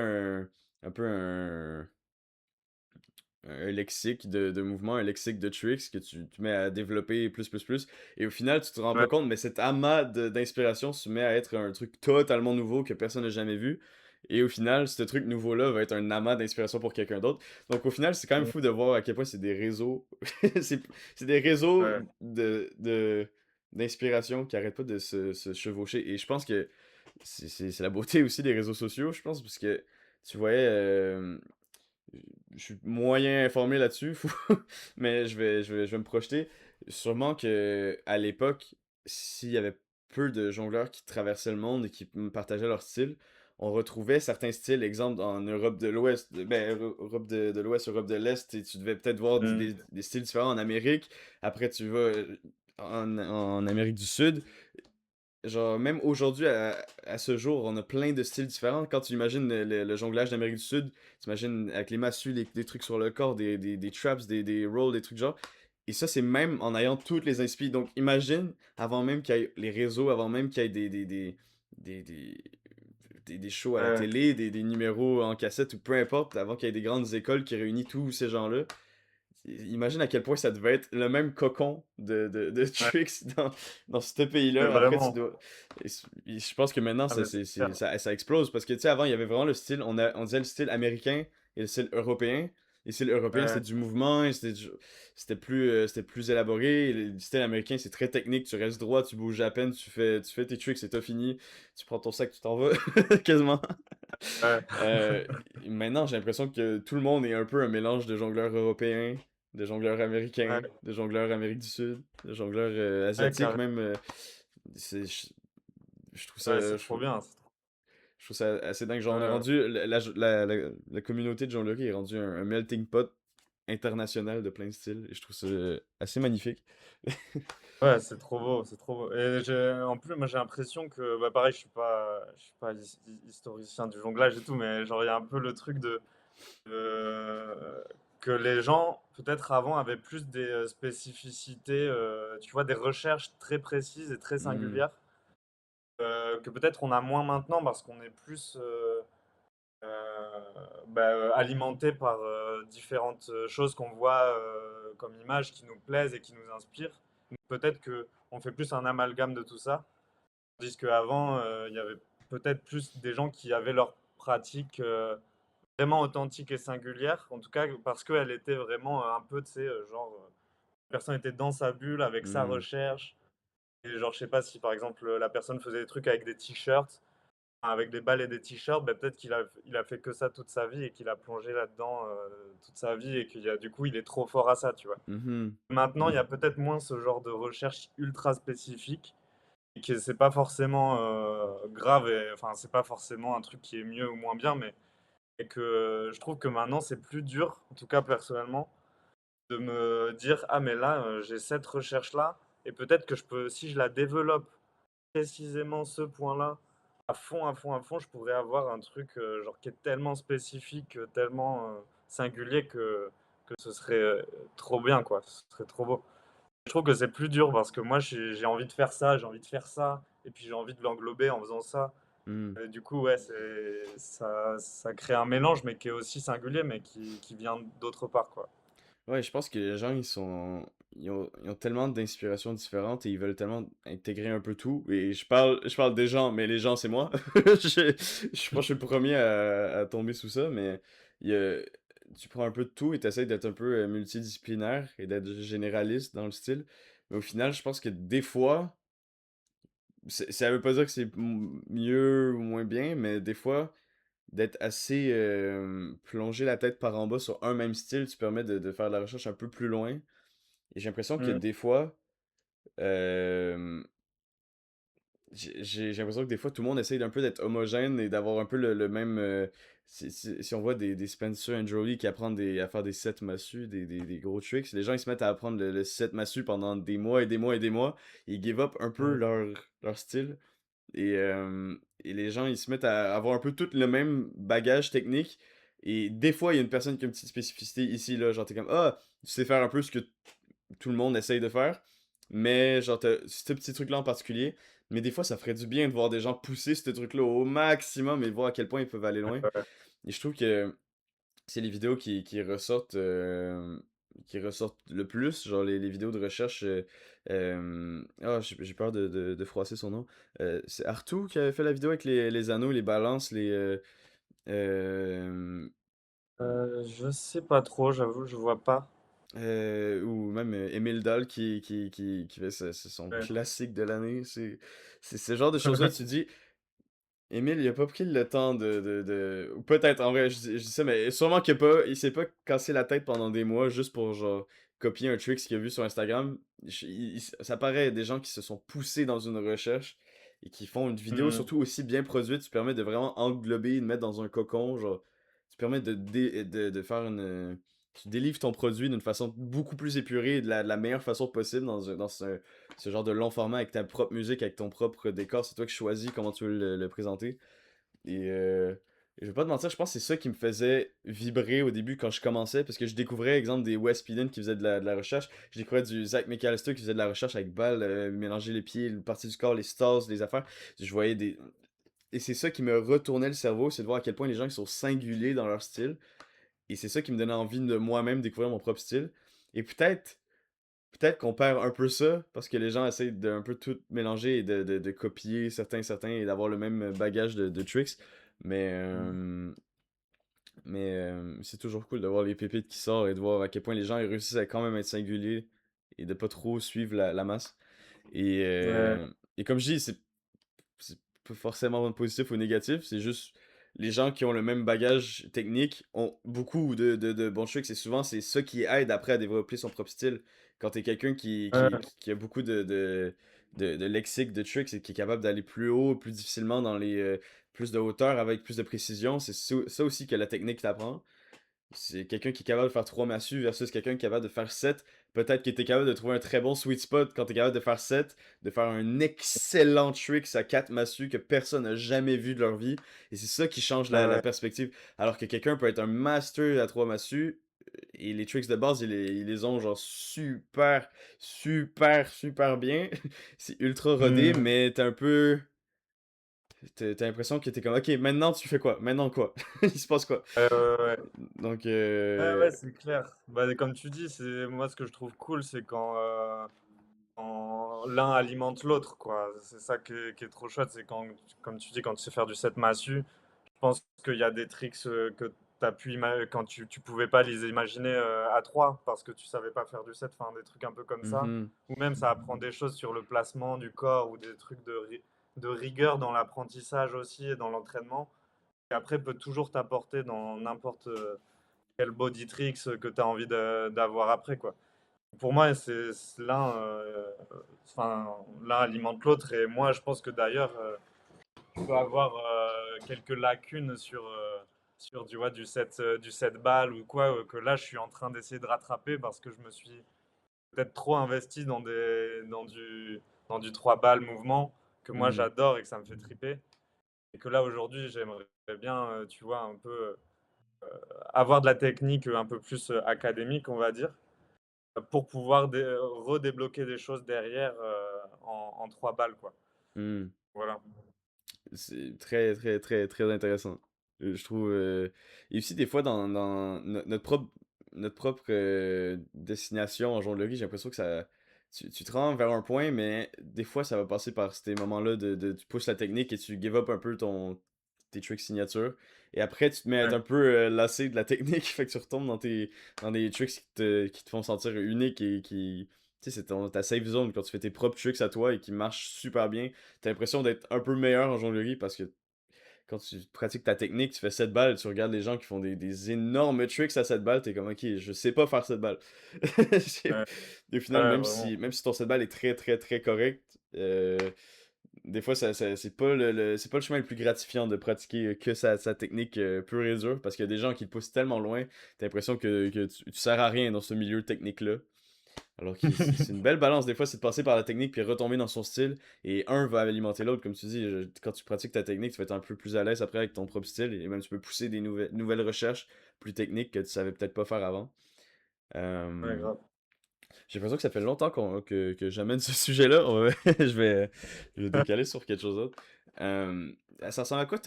un peu un lexique de mouvements, un lexique de tricks que tu mets à développer plus. Et au final, tu te rends pas Ouais. compte, mais cet amas d'inspiration se met à être un truc totalement nouveau que personne n'a jamais vu. Et au final, ce truc nouveau-là va être un amas d'inspiration pour quelqu'un d'autre. Donc au final, c'est quand même Mmh. fou de voir à quel point c'est des réseaux. c'est c'est des réseaux Ouais. d'inspiration qui arrêtent pas de se chevaucher. Et je pense que c'est la beauté aussi des réseaux sociaux, je pense, parce que tu voyais, je suis moyen informé là-dessus, mais je vais me projeter. Sûrement que à l'époque, s'il y avait peu de jongleurs qui traversaient le monde et qui partageaient leur style, on retrouvait certains styles, exemple en Europe de l'Ouest, Europe de l'Ouest, Europe de l'Est, et tu devais peut-être voir Mmh. des styles différents en Amérique. Après, tu vas en Amérique du Sud. Genre, même aujourd'hui, à ce jour, on a plein de styles différents. Quand tu imagines le jonglage d'Amérique du Sud, tu imagines avec les massues, des trucs sur le corps, des traps, des rolls, des trucs genre. Et ça, c'est même en ayant toutes les inspi. Donc, imagine, avant même qu'il y ait les réseaux, avant même qu'il y ait des, des, des shows à la Ouais. télé, des numéros en cassette ou peu importe, avant qu'il y ait des grandes écoles qui réunissent tous ces gens-là. Imagine à quel point ça devait être le même cocon de Ouais. tricks dans ce Mais pays-là. Après, tu vraiment. dois. Et je pense que maintenant, Ah mais c'est clair. ça explose. Parce que, tu sais, avant, il y avait vraiment le style. On disait le style américain et le style européen. Et le style européen, Ouais. c'était du mouvement, et c'était plus élaboré. Et le style américain, c'est très technique. Tu restes droit, tu bouges à peine, tu fais tes tricks, c'est tout fini. Tu prends ton sac, tu t'en vas. Quasiment. Ouais. Euh, Maintenant, j'ai l'impression que tout le monde est un peu un mélange de jongleurs européens, de jongleurs américains, Ouais. de jongleurs Amérique du Sud, de jongleurs Ouais, asiatiques carré même. C'est, je, je trouve ouais, ça, c'est trop bien, c'est trop je trouve ça assez dingue. Genre, on est ouais, rendu, la communauté de jonglerie est rendue un melting pot international de plein de styles, et je trouve ça assez magnifique. ouais, c'est trop beau, c'est trop beau et en plus, moi, j'ai l'impression que, bah, pareil, je suis pas historicien du jonglage et tout, mais genre, il y a un peu le truc que les gens, peut-être avant, avaient plus des, spécificités, tu vois, des recherches très précises et très Hmm. singulières, que peut-être on a moins maintenant parce qu'on est plus, bah, alimenté par, différentes, choses qu'on voit, comme images qui nous plaisent et qui nous inspirent. Donc peut-être qu'on fait plus un amalgame de tout ça, tandis qu'avant, il y avait peut-être plus des gens qui avaient leur pratique, vraiment authentique et singulière. En tout cas, parce qu'elle était vraiment, un peu, tu sais, genre, la personne était dans sa bulle avec sa Hmm. recherche. et genre, je sais pas si par exemple la personne faisait des trucs avec des t-shirts, avec des balles et des t-shirts, bah, peut-être qu'il a fait que ça toute sa vie et qu'il a plongé là-dedans toute sa vie et du coup il est trop fort à ça, tu vois. Mhm. Maintenant, il y a peut-être moins ce genre de recherche ultra spécifique et que c'est pas forcément grave, et enfin, c'est pas forcément un truc qui est mieux ou moins bien, mais et que je trouve que maintenant c'est plus dur, en tout cas personnellement, de me dire ah, mais là j'ai cette recherche-là et peut-être que je peux, si je la développe précisément ce point-là, à fond, à fond, à fond, je pourrais avoir un truc genre qui est tellement spécifique, tellement singulier que ce serait trop bien, quoi. Ce serait trop beau. Je trouve que c'est plus dur parce que moi, j'ai envie de faire ça, j'ai envie de faire ça, et puis j'ai envie de l'englober en faisant ça. Mhm. Et du coup, ouais, ça crée un mélange, mais qui est aussi singulier, mais qui vient d'autre part, quoi. Ouais, je pense que les gens, ils ont tellement d'inspirations différentes et ils veulent tellement intégrer un peu tout. Et je parle des gens, mais les gens, c'est moi. Je pense que je suis le premier à tomber sous ça, mais il y a- tu prends un peu de tout et tu essaies d'être un peu multidisciplinaire et d'être généraliste dans le style. Mais au final, je pense que des fois, ça veut pas dire que c'est mieux ou moins bien, mais des fois, d'être assez plongé la tête par en bas sur un même style, tu permet de faire de la recherche un peu plus loin. Et j'ai l'impression que Mm. des fois, euh, j'ai l'impression que des fois, tout le monde essaye d'un peu d'être homogène et d'avoir un peu le même. Si on voit des Spencer and Jolie qui apprennent à faire des sets massus, des gros tricks, les gens ils se mettent à apprendre le set massu pendant des mois et des mois et des mois. Ils give up un peu Mm. leur style. Et les gens, ils se mettent à avoir un peu tout le même bagage technique. Et des fois, il y a une personne qui a une petite spécificité ici, là. Genre, t'es comme, ah, tu sais faire un peu ce que tout le monde essaye de faire. Mais, genre, t'as ce petit truc-là en particulier. Mais des fois, ça ferait du bien de voir des gens pousser ce truc-là au maximum et de voir à quel point ils peuvent aller loin. Ouais. Et je trouve que c'est les vidéos qui ressortent le plus, genre les vidéos de recherche. J'ai peur de froisser son nom. C'est Artou qui avait fait la vidéo avec les anneaux, les balances, euh, Je sais pas trop, j'avoue, je vois pas. ou même Émile Dahl qui fait son Ouais. classique de l'année. C'est ce genre de choses-là, tu te dis, Émile, il a pas pris le temps ou peut-être, en vrai, je dis ça, mais sûrement qu'il a pas, il s'est pas cassé la tête pendant des mois juste pour, genre, copier un trick qu'il a vu sur Instagram. Ça paraît des gens qui se sont poussés dans une recherche et qui font une vidéo, Mm. surtout aussi bien produite, tu permets de vraiment englober, de mettre dans un cocon, genre, tu permets de faire tu délivres ton produit d'une façon beaucoup plus épurée et de la meilleure façon possible dans ce genre de long format avec ta propre musique, avec ton propre décor. C'est toi qui choisis comment tu veux le présenter. Et je vais pas te mentir, je pense que c'est ça qui me faisait vibrer au début quand je commençais, parce que je découvrais, exemple, des Wes Peden qui faisaient de la recherche. Je découvrais du Zach McAllister qui faisait de la recherche avec balle, mélanger les pieds, une partie du corps, les stars, les affaires. Je voyais des. Et c'est ça qui me retournait le cerveau, c'est de voir à quel point les gens ils sont singuliers dans leur style. Et c'est ça qui me donnait envie de moi-même découvrir mon propre style. Et peut-être qu'on perd un peu ça parce que les gens essayent de un peu tout mélanger et de copier certains et d'avoir le même bagage de tricks. Mais, Mm. c'est toujours cool de voir les pépites qui sortent et de voir à quel point les gens ils réussissent à quand même être singuliers et de pas trop suivre la masse. Et, Ouais. euh, et comme je dis, c'est pas forcément positif ou négatif, c'est juste les gens qui ont le même bagage technique ont beaucoup de bons tricks et souvent c'est ça qui aide après à développer son propre style. Quand t'es quelqu'un Ouais. qui a beaucoup de lexique de tricks et qui est capable d'aller plus haut, plus difficilement dans plus de hauteur avec plus de précision, c'est ça aussi que la technique t'apprend. C'est quelqu'un qui est capable de faire 3 massues versus quelqu'un qui est capable de faire 7. Peut-être que tu es capable de trouver un très bon sweet spot quand tu es capable de faire 7, de faire un excellent trick à 4 massues que personne n'a jamais vu de leur vie. Et c'est ça qui change Ouais, la ouais. perspective. Alors que quelqu'un peut être un master à 3 massues et les tricks de base, ils les ont genre super bien. C'est ultra rodé, Mm. mais t'es un peu. T'as l'impression que t'es comme, ok, maintenant tu fais quoi? Maintenant quoi? Il se passe quoi? Ouais, ouais, ouais. Donc, Ouais, ouais, c'est clair. Bah, comme tu dis, c'est moi ce que je trouve cool, c'est quand l'un alimente l'autre, quoi. C'est ça qui est trop chouette, c'est quand, comme tu dis, quand tu sais faire du 7 massue, je pense qu'il y a des tricks que tu quand tu pouvais pas les imaginer à 3 parce que tu savais pas faire du 7, enfin des trucs un peu comme ça. Mhm. Ou même ça apprend des choses sur le placement du corps ou des trucs de rigueur dans l'apprentissage aussi et dans l'entraînement. Et après, peut toujours t'apporter dans n'importe quel body tricks que tu as envie d'avoir après, quoi. Pour moi, l'un alimente l'autre. Et moi, je pense que d'ailleurs, tu peux avoir quelques lacunes sur du 7 balles ou quoi, que là, je suis en train d'essayer de rattraper parce que je me suis peut-être trop investi dans du 3 balles mouvement que moi Mhm. j'adore et que ça me fait triper. Et que là, aujourd'hui, j'aimerais bien, tu vois, un peu avoir de la technique un peu plus académique, on va dire, pour pouvoir redébloquer des choses derrière en 3 balles, quoi. Mhm. Voilà. C'est très, très, très, très intéressant. Je trouve. Et aussi, des fois, dans notre propre destination en jonglerie, j'ai l'impression que ça. Tu te rends vers un point, mais des fois, ça va passer par ces moments-là tu pousses la technique et tu give up un peu tes tricks signature. Et après, tu te mets à être Ouais, un peu lassé de la technique, fait que tu retombes dans des tricks qui te font sentir unique et qui. Tu sais, c'est ta safe zone quand tu fais tes propres tricks à toi et qui marchent super bien. T'as l'impression d'être un peu meilleur en jonglerie parce que quand tu pratiques ta technique, tu fais 7 balles, tu regardes les gens qui font des énormes tricks à 7 balles, t'es comme, ok, je sais pas faire 7 balles. ouais, Et au final, ouais, vraiment. même si ton 7 balles est très, très, très correct, des fois, c'est pas le chemin le plus gratifiant de pratiquer que sa technique pure et dure parce qu'il y a des gens qui te poussent tellement loin, t'as l'impression que tu sers à rien dans ce milieu technique-là. Alors que c'est une belle balance, des fois, c'est de passer par la technique puis retomber dans son style. Et un va alimenter l'autre, comme tu dis. Quand tu pratiques ta technique, tu vas être un peu plus à l'aise après avec ton propre style. Et même tu peux pousser des nouvelles recherches plus techniques que tu savais peut-être pas faire avant. Ouais, Euh, grave. j'ai l'impression que ça fait longtemps que j'amène ce sujet-là. Je je vais décaler sur quelque chose d'autre. Euh, Ça ressemble à quoi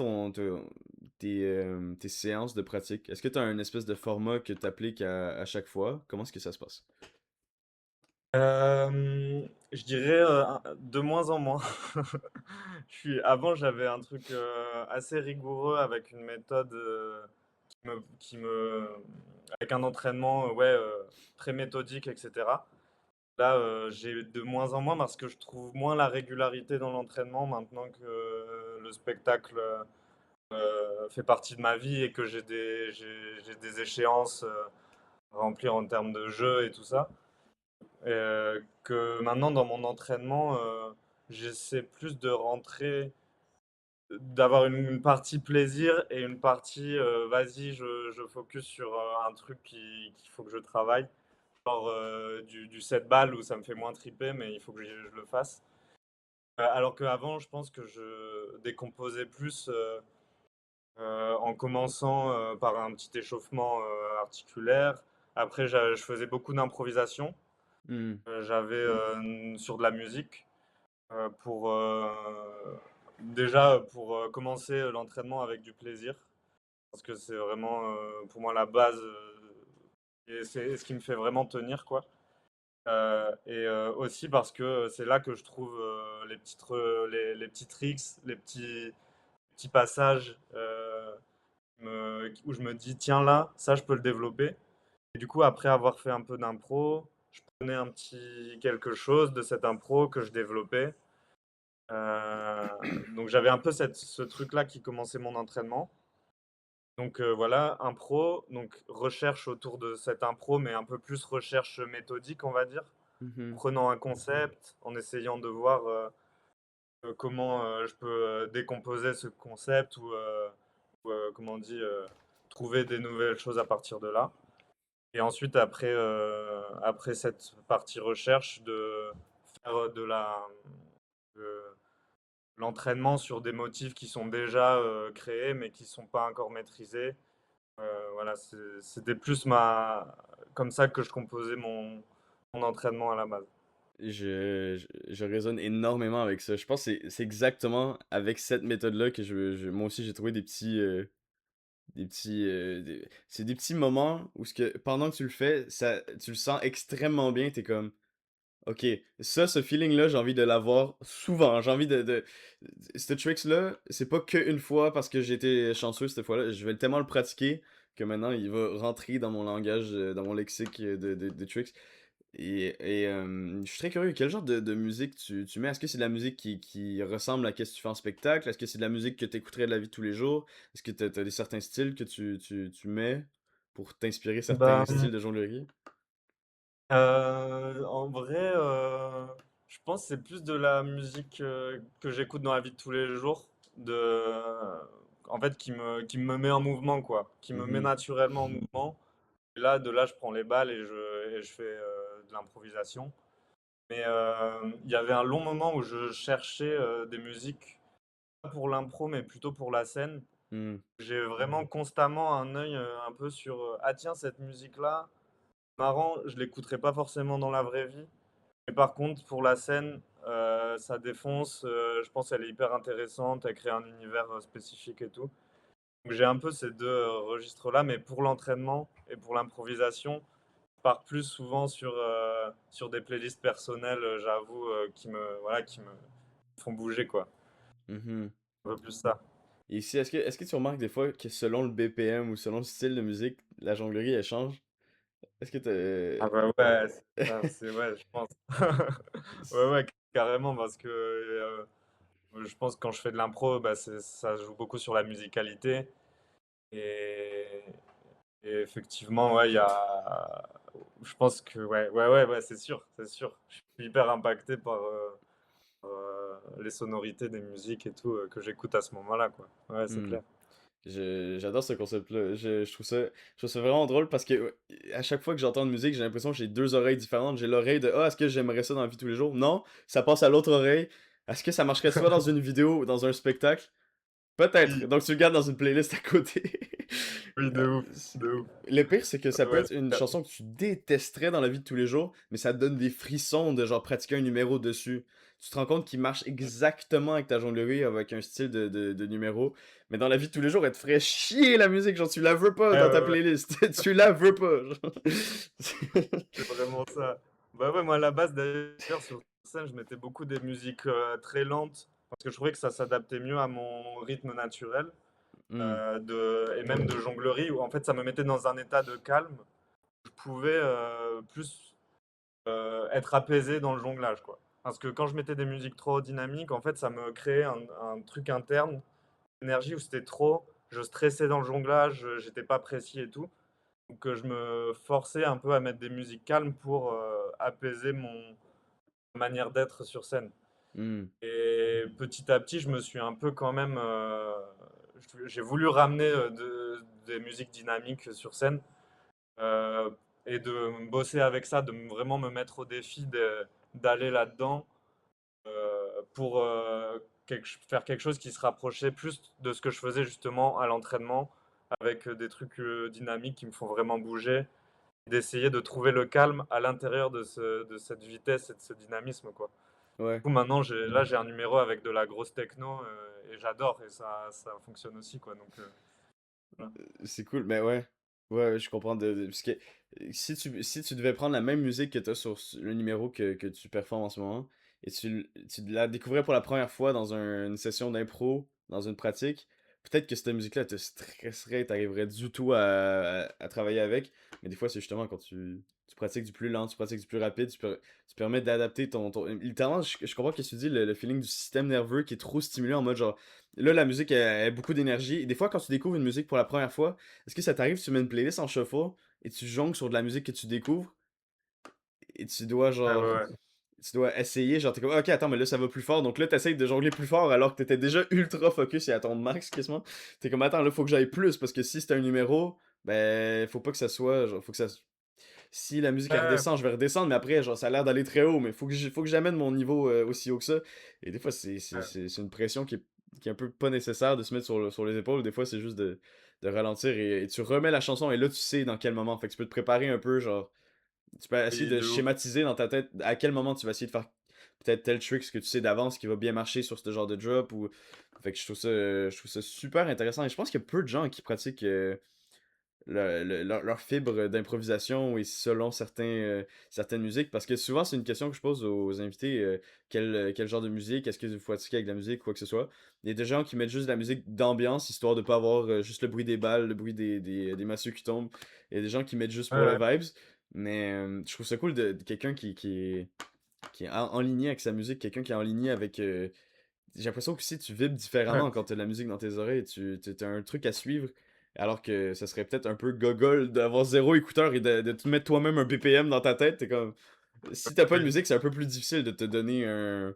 tes séances de pratique? Est-ce que tu as un espèce de format que tu appliques à chaque fois? Comment est-ce que ça se passe? Je dirais de moins en moins. Avant, j'avais un truc assez rigoureux avec une méthode qui me, avec un entraînement ouais, très méthodique, etc. Là, j'ai de moins en moins parce que je trouve moins la régularité dans l'entraînement maintenant que le spectacle fait partie de ma vie et que j'ai des échéances à remplir en termes de jeu et tout ça. Que maintenant, dans mon entraînement, j'essaie plus de rentrer, d'avoir une partie plaisir et une partie vas-y, je focus sur un truc qu'il faut que je travaille. Genre du 7 balles où ça me fait moins triper, mais il faut que je le fasse. Alors qu'avant, je pense que je décomposais plus en commençant par un petit échauffement articulaire. Après, je faisais beaucoup d'improvisation. Hmm. J'avais sur de la musique pour déjà pour commencer l'entraînement avec du plaisir parce que c'est vraiment pour moi la base et c'est ce qui me fait vraiment tenir quoi. Aussi parce que c'est là que je trouve les petits tricks, les petits passages où je me dis tiens là, ça je peux le développer. Et du coup, après avoir fait un peu d'impro, je prenais un petit quelque chose de cette impro que je développais. Euh, donc j'avais un peu ce truc-là qui commençait mon entraînement. Donc voilà, impro, donc recherche autour de cette impro, mais un peu plus recherche méthodique, on va dire. Mhm. Prenant un concept, en essayant de voir comment je peux décomposer ce concept ou comment on dit, trouver des nouvelles choses à partir de là. Et ensuite, après cette partie recherche, de faire de l'entraînement sur des motifs qui sont déjà créés mais qui ne sont pas encore maîtrisés. Voilà, c'était plus comme ça que je composais mon entraînement à la base. Je résonne énormément avec ça. Je pense que c'est exactement avec cette méthode-là que moi aussi j'ai trouvé c'est des petits moments où pendant que tu le fais, tu le sens extrêmement bien. T'es comme, ok, ce feeling-là, j'ai envie de l'avoir souvent. J'ai envie ce tricks-là, c'est pas qu'une fois parce que j'ai été chanceux cette fois-là. Je vais tellement le pratiquer que maintenant il va rentrer dans mon langage, dans mon lexique de tricks. Je suis très curieux, quel genre de musique tu mets? Est-ce que c'est de la musique qui ressemble à ce que tu fais en spectacle? Est-ce que c'est de la musique que tu écouterais de la vie de tous les jours? Est-ce que t'as des certains styles que tu mets pour t'inspirer certains Ben, styles de jonglerie? en vrai, je pense que c'est plus de la musique que j'écoute dans la vie de tous les jours, en fait, qui me met en mouvement, quoi, qui me met Mhm. naturellement en mouvement. Et là, de là, je prends les balles et je fais de l'improvisation. Mais il y avait un long moment où je cherchais des musiques, pas pour l'impro, mais plutôt pour la scène. Mm. J'ai vraiment constamment un œil un peu sur ah tiens, cette musique-là, marrant, je l'écouterai pas forcément dans la vraie vie. Mais par contre, pour la scène, ça défonce. Je pense qu'elle est hyper intéressante. Elle crée un univers spécifique et tout. Donc j'ai un peu ces deux registres-là, mais pour l'entraînement et pour l'improvisation, je pars plus souvent sur des playlists personnelles, j'avoue, qui me font bouger, quoi. Mhm. Un peu plus ça. Et ici, est-ce que tu remarques des fois que selon le BPM ou selon le style de musique, la jonglerie, elle change? Est-ce que Ah bah ouais, c'est ouais, je pense. Ouais, ouais, carrément, parce que je pense que quand je fais de l'impro, bah, ça joue beaucoup sur la musicalité. Et, et effectivement, ouais, il y a. Je pense que, ouais, ouais, ouais, ouais, c'est sûr, c'est sûr. Je suis hyper impacté par les sonorités des musiques et tout que j'écoute à ce moment-là, quoi. Ouais, c'est Hmm. clair. J'adore ce concept-là. Je trouve ça vraiment drôle parce que à chaque fois que j'entends une musique, j'ai l'impression que j'ai deux oreilles différentes. J'ai l'oreille de est-ce que j'aimerais ça dans la vie de tous les jours? Non, ça passe à l'autre oreille. Est-ce que ça marcherait soit dans une vidéo ou dans un spectacle? Peut-être. Oui, Donc tu le gardes dans une playlist à côté. oui, de ouf, de ouf. Le pire, c'est que ça peut Ouais, être une chanson que tu détesterais dans la vie de tous les jours, mais ça te donne des frissons de genre pratiquer un numéro dessus. Tu te rends compte qu'il marche exactement avec ta jonglerie, avec un style de numéro, mais dans la vie de tous les jours, elle te ferait chier la musique, genre tu la veux pas ouais, dans ta ouais, ouais, playlist. Tu la veux pas, genre. c'est vraiment ça. Bah ouais, moi, à la base, d'ailleurs, sur scène, je mettais beaucoup des musiques très lentes parce que je trouvais que ça s'adaptait mieux à mon rythme naturel. Hmm, Et même de jonglerie, où en fait ça me mettait dans un état de calme. Je pouvais plus être apaisé dans le jonglage, quoi. Parce que quand je mettais des musiques trop dynamiques, en fait, ça me créait un truc interne, une énergie où c'était trop. Je stressais dans le jonglage, j'étais pas précis et tout. Donc je me forçais un peu à mettre des musiques calmes pour apaiser mon manière d'être sur scène. hmm. Et petit à petit, je me suis un peu quand même. J'ai voulu ramener des musiques dynamiques sur scène euh, et de bosser avec ça, vraiment me mettre au défi d'aller là-dedans pour faire quelque chose qui se rapprochait plus de ce que je faisais justement à l'entraînement avec des trucs dynamiques qui me font vraiment bouger, d'essayer de trouver le calme à l'intérieur de cette vitesse et de ce dynamisme, quoi. Du Ouais. coup, maintenant, là, j'ai un numéro avec de la grosse techno et j'adore et ça fonctionne aussi, quoi. Donc, voilà. C'est cool, mais ouais. Ouais, ouais, je comprends. Parce que si tu devais prendre la même musique que tu as sur le numéro que tu performes en ce moment, et tu la découvrais pour la première fois dans une session d'impro, dans une pratique, peut-être que cette musique-là te stresserait, t'arriverais du tout à travailler avec. Mais des fois, c'est justement quand tu pratiques du plus lent, tu pratiques du plus rapide, tu permets d'adapter Littéralement, je comprends ce que tu dis, le feeling du système nerveux qui est trop stimulé en mode genre. Là, la musique a beaucoup d'énergie. Et des fois, quand tu découvres une musique pour la première fois, est-ce que ça t'arrive, tu mets une playlist en shuffle et tu jongles sur de la musique que tu découvres et tu dois Ouais, genre. ouais, ouais. Tu dois essayer, genre t'es comme ok, attends, mais là ça va plus fort. Donc là, t'essayes de jongler plus fort alors que t'étais déjà ultra focus et à ton max quasiment. T'es comme attends, là faut que j'aille plus parce que si c'est un numéro, ben faut pas que ça soit. Genre, faut que ça. Si la musique elle Ouais, redescend, je vais redescendre, mais après, genre ça a l'air d'aller très haut, mais faut que j'amène mon niveau aussi haut que ça. Et des fois, ouais. c'est une pression qui est un peu pas nécessaire de se mettre sur les épaules. Des fois, c'est juste de ralentir et tu remets la chanson et là, tu sais dans quel moment. Fait que tu peux te préparer un peu, genre, tu peux essayer Oui, de de ouf. schématiser dans ta tête à quel moment tu vas essayer de faire peut-être tel trick que tu sais d'avance qui va bien marcher sur ce genre de drop ou. Fait que je trouve ça super intéressant et je pense qu'il y a peu de gens qui pratiquent leur fibre d'improvisation et selon certaines musiques. Parce que souvent, c'est une question que je pose aux invités, quel genre de musique, est-ce que vous fatiguez avec de la musique, quoi que ce soit. Il y a des gens qui mettent juste de la musique d'ambiance, histoire de pas avoir juste le bruit des balles, le bruit des massieux qui tombent. Il y a des gens qui mettent juste Ouais, pour le ouais. vibes. Mais je trouve ça cool de quelqu'un qui est en ligne avec sa musique, quelqu'un qui est en ligne avec... j'ai l'impression que si tu vibres Ouais. différemment quand t'as de la musique dans tes oreilles, t'as un truc à suivre, alors que ça serait peut-être un peu gogol d'avoir zéro écouteur et de te mettre toi-même un BPM dans ta tête. T'es comme... Si t'as pas de Oui. musique, c'est un peu plus difficile de te donner un,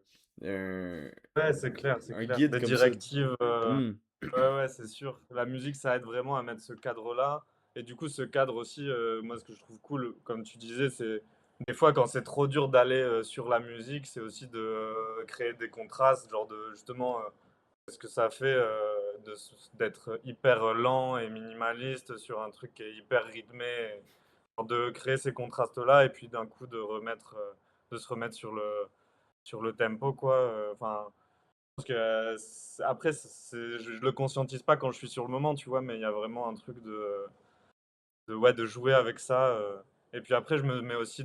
Ouais, c'est clair, c'est un clair. guide Des comme ça. directives, Hmm. ouais, ouais, c'est sûr. La musique, ça aide vraiment à mettre ce cadre-là. Et du coup, ce cadre aussi, moi, ce que je trouve cool, comme tu disais, c'est des fois quand c'est trop dur d'aller sur la musique, c'est aussi de créer des contrastes, genre de justement ce que ça fait d'être hyper lent et minimaliste sur un truc qui est hyper rythmé, genre de créer ces contrastes-là et puis d'un coup de se remettre sur le tempo, quoi. Enfin, parce que après, je le conscientise pas quand je suis sur le moment, tu vois, mais il y a vraiment un truc ouais, de jouer avec ça. Et puis après, je me mets aussi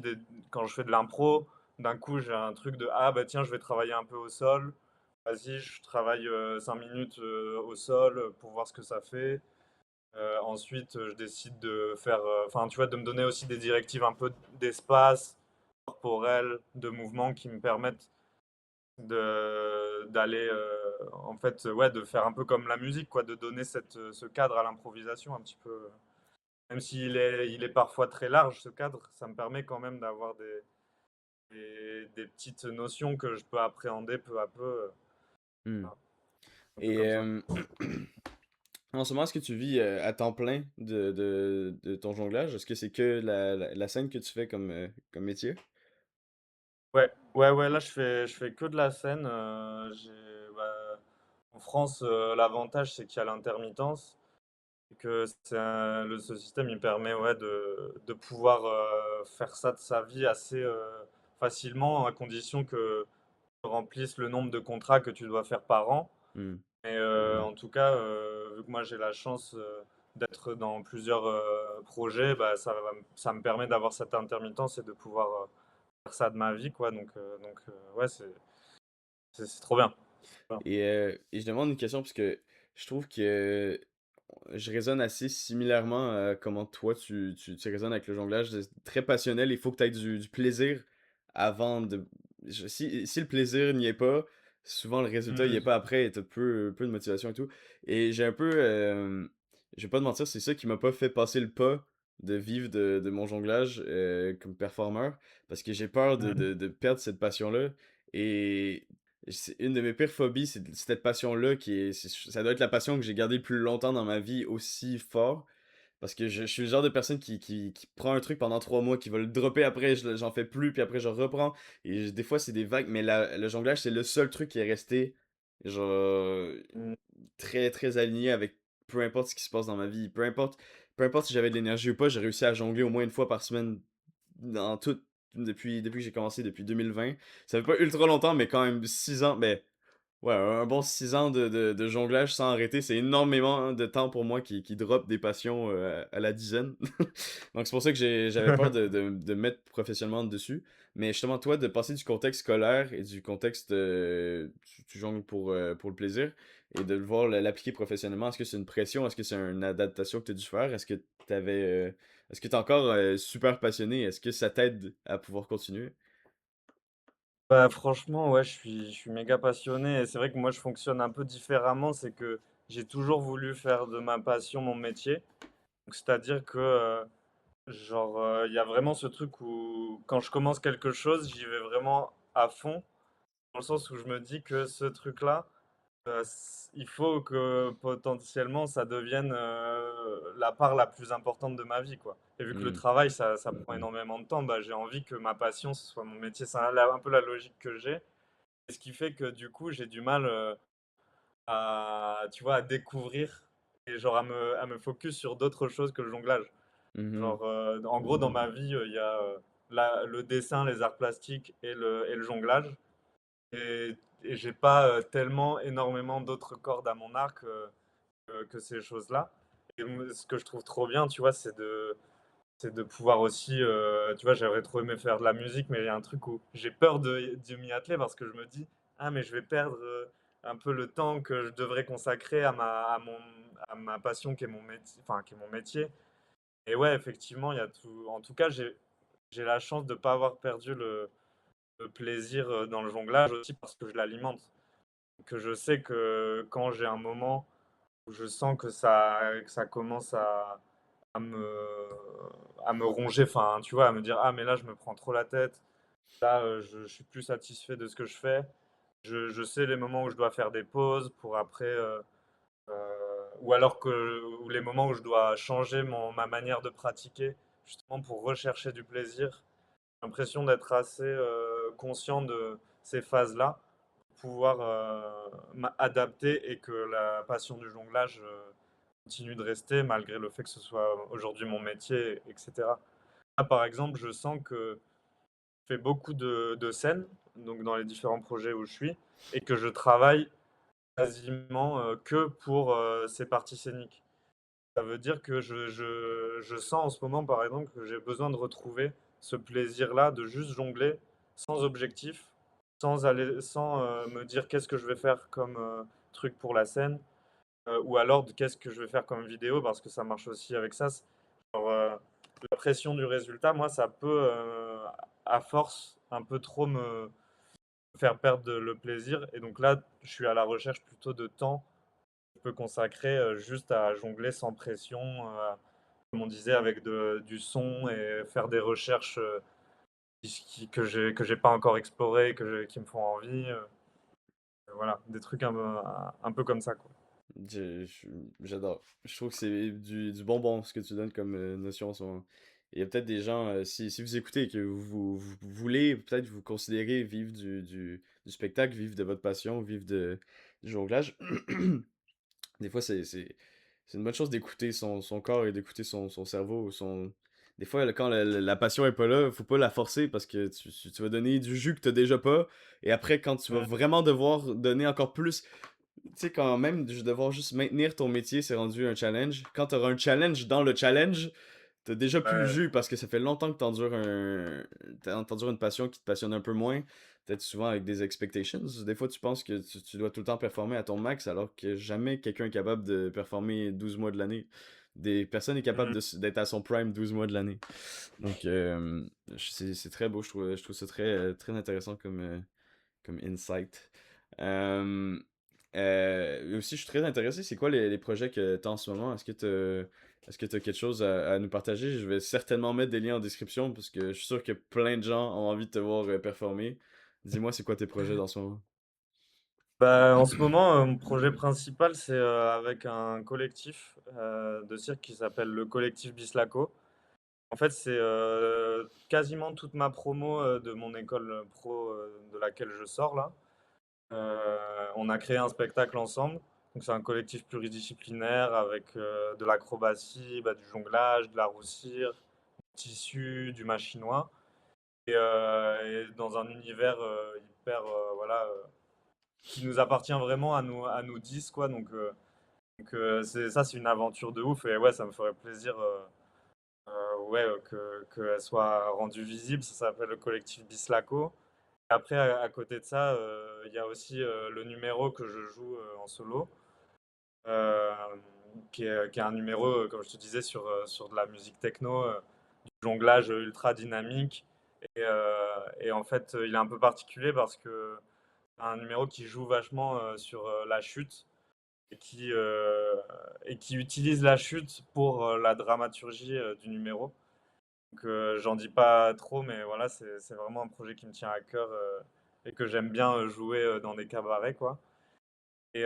quand je fais de l'impro, d'un coup, j'ai un truc de ah bah tiens, je vais travailler un peu au sol. Vas-y, je travaille 5 minutes au sol pour voir ce que ça fait. Ensuite, je décide de faire, enfin, tu vois, de me donner aussi des directives un peu d'espace corporel, de mouvement qui me permettent d'aller en fait ouais de faire un peu comme la musique quoi de donner ce cadre à l'improvisation un petit peu même il est parfois très large ce cadre ça me permet quand même d'avoir des petites notions que je peux appréhender peu à peu Hmm. voilà, un peu Et comme ça. en ce moment, est-ce que tu vis à temps plein de ton jonglage? Est-ce que c'est que la scène que tu fais comme métier? Ouais ouais ouais là je fais que de la scène en France l'avantage c'est qu'il y a l'intermittence. Que ce système, il permet ouais, de pouvoir faire ça de sa vie assez facilement, à condition que tu remplisses le nombre de contrats que tu dois faire par an. Hmm. Et en tout cas, vu que moi j'ai la chance d'être dans plusieurs projets, bah, ça me permet d'avoir cette intermittence et de pouvoir faire ça de ma vie, quoi. Ouais, c'est trop bien. Voilà. Et je demande une question parce que je trouve que je résonne assez similairement à comment toi tu résonnes avec le jonglage. C'est très passionnel, il faut que tu aies du plaisir avant de. Si le plaisir n'y est pas, souvent le résultat il est Mhm. pas après et t'as peu de motivation et tout. Et j'ai un peu. Je vais pas te mentir, c'est ça qui m'a pas fait passer le pas de vivre de mon jonglage comme performeur parce que j'ai peur Mhm. de perdre cette passion-là. Et c'est une de mes pires phobies, c'est cette passion-là ça doit être la passion que j'ai gardée le plus longtemps dans ma vie aussi fort. Parce que je suis le genre de personne qui prend un truc pendant 3 mois, qui va le dropper après, j'en fais plus, puis après je reprends. Et des fois c'est des vagues, mais le jonglage c'est le seul truc qui est resté, genre, Mhm. très très aligné avec peu importe ce qui se passe dans ma vie. Peu importe si j'avais de l'énergie ou pas, j'ai réussi à jongler au moins une fois par semaine dans tout, depuis que j'ai commencé, depuis 2020. Ça fait pas ultra longtemps, mais quand même 6 ans. Ben, ouais, un bon 6 ans de jonglage sans arrêter, c'est énormément de temps pour moi qui drop des passions à la dizaine. Donc c'est pour ça que j'avais peur de me mettre professionnellement dessus. Mais justement, toi, de passer du contexte scolaire et du contexte tu jongles pour le plaisir et de le voir l'appliquer professionnellement, est-ce que c'est une pression? Est-ce que c'est une adaptation que tu as dû faire? Est-ce que t'es encore super passionné? Est-ce que ça t'aide à pouvoir continuer? Bah, franchement, ouais, je suis méga passionné et c'est vrai que moi je fonctionne un peu différemment, c'est que j'ai toujours voulu faire de ma passion mon métier. Donc c'est-à-dire que genre il y a vraiment ce truc où quand je commence quelque chose, j'y vais vraiment à fond, dans le sens où je me dis que ce truc-là, il faut que potentiellement ça devienne la part la plus importante de ma vie, quoi. Et vu que le Hmm. travail, ça prend énormément de temps, bah, j'ai envie que ma passion, ce soit mon métier. C'est un peu la logique que j'ai. Et ce qui fait que du coup, j'ai du mal tu vois, à découvrir et genre à me focus sur d'autres choses que le jonglage. Mhm. Genre, en gros, dans ma vie, il y a le dessin, les arts plastiques et le jonglage. Et, et j'ai pas tellement énormément d'autres cordes à mon arc que ces choses-là. Et ce que je trouve trop bien, tu vois, c'est de pouvoir aussi, tu vois, j'aurais trop aimé faire de la musique, mais il y a un truc où j'ai peur de m'y atteler parce que je me dis: «Ah mais je vais perdre, un peu le temps que je devrais consacrer à ma passion qui est mon métier enfin qui est mon métier». Et ouais, effectivement, il y a tout en tout cas, j'ai la chance de ne pas avoir perdu le plaisir, dans le jonglage aussi parce que je l'alimente. Que je sais que quand j'ai un moment où je sens que ça commence à me à me ronger, enfin, tu vois, à me dire: «Ah mais là, je me prends trop la tête, là, je suis plus satisfait de ce que je fais». Je sais les moments où je dois faire des pauses pour après, heu, ou alors que ou les moments où je dois changer ma manière de pratiquer, justement pour rechercher du plaisir. J'ai l'impression d'être assez, conscient de ces phases-là, pour pouvoir, adapter et que la passion du jonglage, continue de rester malgré le fait que ce soit aujourd'hui mon métier et cetera. Là, par exemple, je sens que je fais beaucoup de scènes, donc dans les différents projets où je suis et que je travaille quasiment, que pour, ces parties scéniques. Ça veut dire que je sens en ce moment, par exemple, que j'ai besoin de retrouver ce plaisir-là de juste jongler sans objectif, sans, me dire: «Qu'est-ce que je vais faire comme, truc pour la scène?» Ou alors de qu'est-ce que je vais faire comme vidéo parce que ça marche aussi avec ça. Genre, la pression du résultat, moi, ça peut, à force, un peu trop me faire perdre le plaisir et donc là, je suis à la recherche plutôt de temps que je peux consacrer, juste à jongler sans pression, comme on disait avec du son et faire des recherches, que j'ai pas encore explorées, qui me font envie, voilà, des trucs un peu comme ça, quoi. Je- je- J'adore. Je trouve que c'est du bonbon ce que tu donnes comme notion en ce moment. Il y a peut-être des gens, si vous écoutez et que vous voulez peut-être vous considérez vivre du spectacle, vivre de votre passion, vivre du jonglage, des fois c'est une bonne chose d'écouter son corps et d'écouter son cerveau. Des fois, quand la passion est pas là, faut pas la forcer parce que tu vas donner du jus que t'as déjà pas. Et après, quand tu vas Mmh. vraiment devoir donner encore plus, tu sais, quand même, de devoir juste maintenir ton métier, c'est rendu un challenge. Quand t'auras un challenge dans le challenge, t'as déjà plus le Ouais. jus parce que ça fait longtemps que t'endures une passion qui te passionne un peu moins. Peut-être souvent avec des expectations. Des fois, tu penses que tu dois tout le temps performer à ton max alors que jamais quelqu'un est capable de performer 12 mois de l'année. Des personnes est capable Mmh. d'être à son prime 12 mois de l'année. Donc, c'est très beau. Je trouve ça très, très intéressant comme insight. Euh, Aussi, je suis très intéressé. C'est quoi les projets que tu as en ce moment? Est-ce que tu as quelque chose à nous partager? Je vais certainement mettre des liens en description parce que je suis sûr que plein de gens ont envie de te voir performer. Dis-moi, c'est quoi tes projets dans ce moment? Bah, en ce moment, mon projet principal, c'est, avec un collectif, de cirque qui s'appelle le collectif Bislaco. En fait, c'est, quasiment toute ma promo, de mon école, pro, de laquelle je sors là. On a créé un spectacle ensemble. Donc c'est un collectif pluridisciplinaire avec, de l'acrobatie, bah, du jonglage, de la roue cire, du tissu, du machinois et dans un univers, hyper, voilà, qui nous appartient vraiment à nous 10 quoi. C'est une aventure de ouf et ouais, ça me ferait plaisir, ouais, qu'elle soit rendue visible. Ça s'appelle le collectif Bislaco. Après, à côté de ça, il y a aussi, le numéro que je joue, en solo, hem, qui est un numéro, comme je te disais, sur de la musique techno, du jonglage ultra dynamique et en fait, il est un peu particulier parce que c'est un numéro qui joue vachement, sur, la chute et et qui utilise la chute pour, la dramaturgie, du numéro. Donc, j'en dis pas trop, mais voilà, c'est vraiment un projet qui me tient à cœur, et que j'aime bien, jouer, dans des cabarets, quoi. Et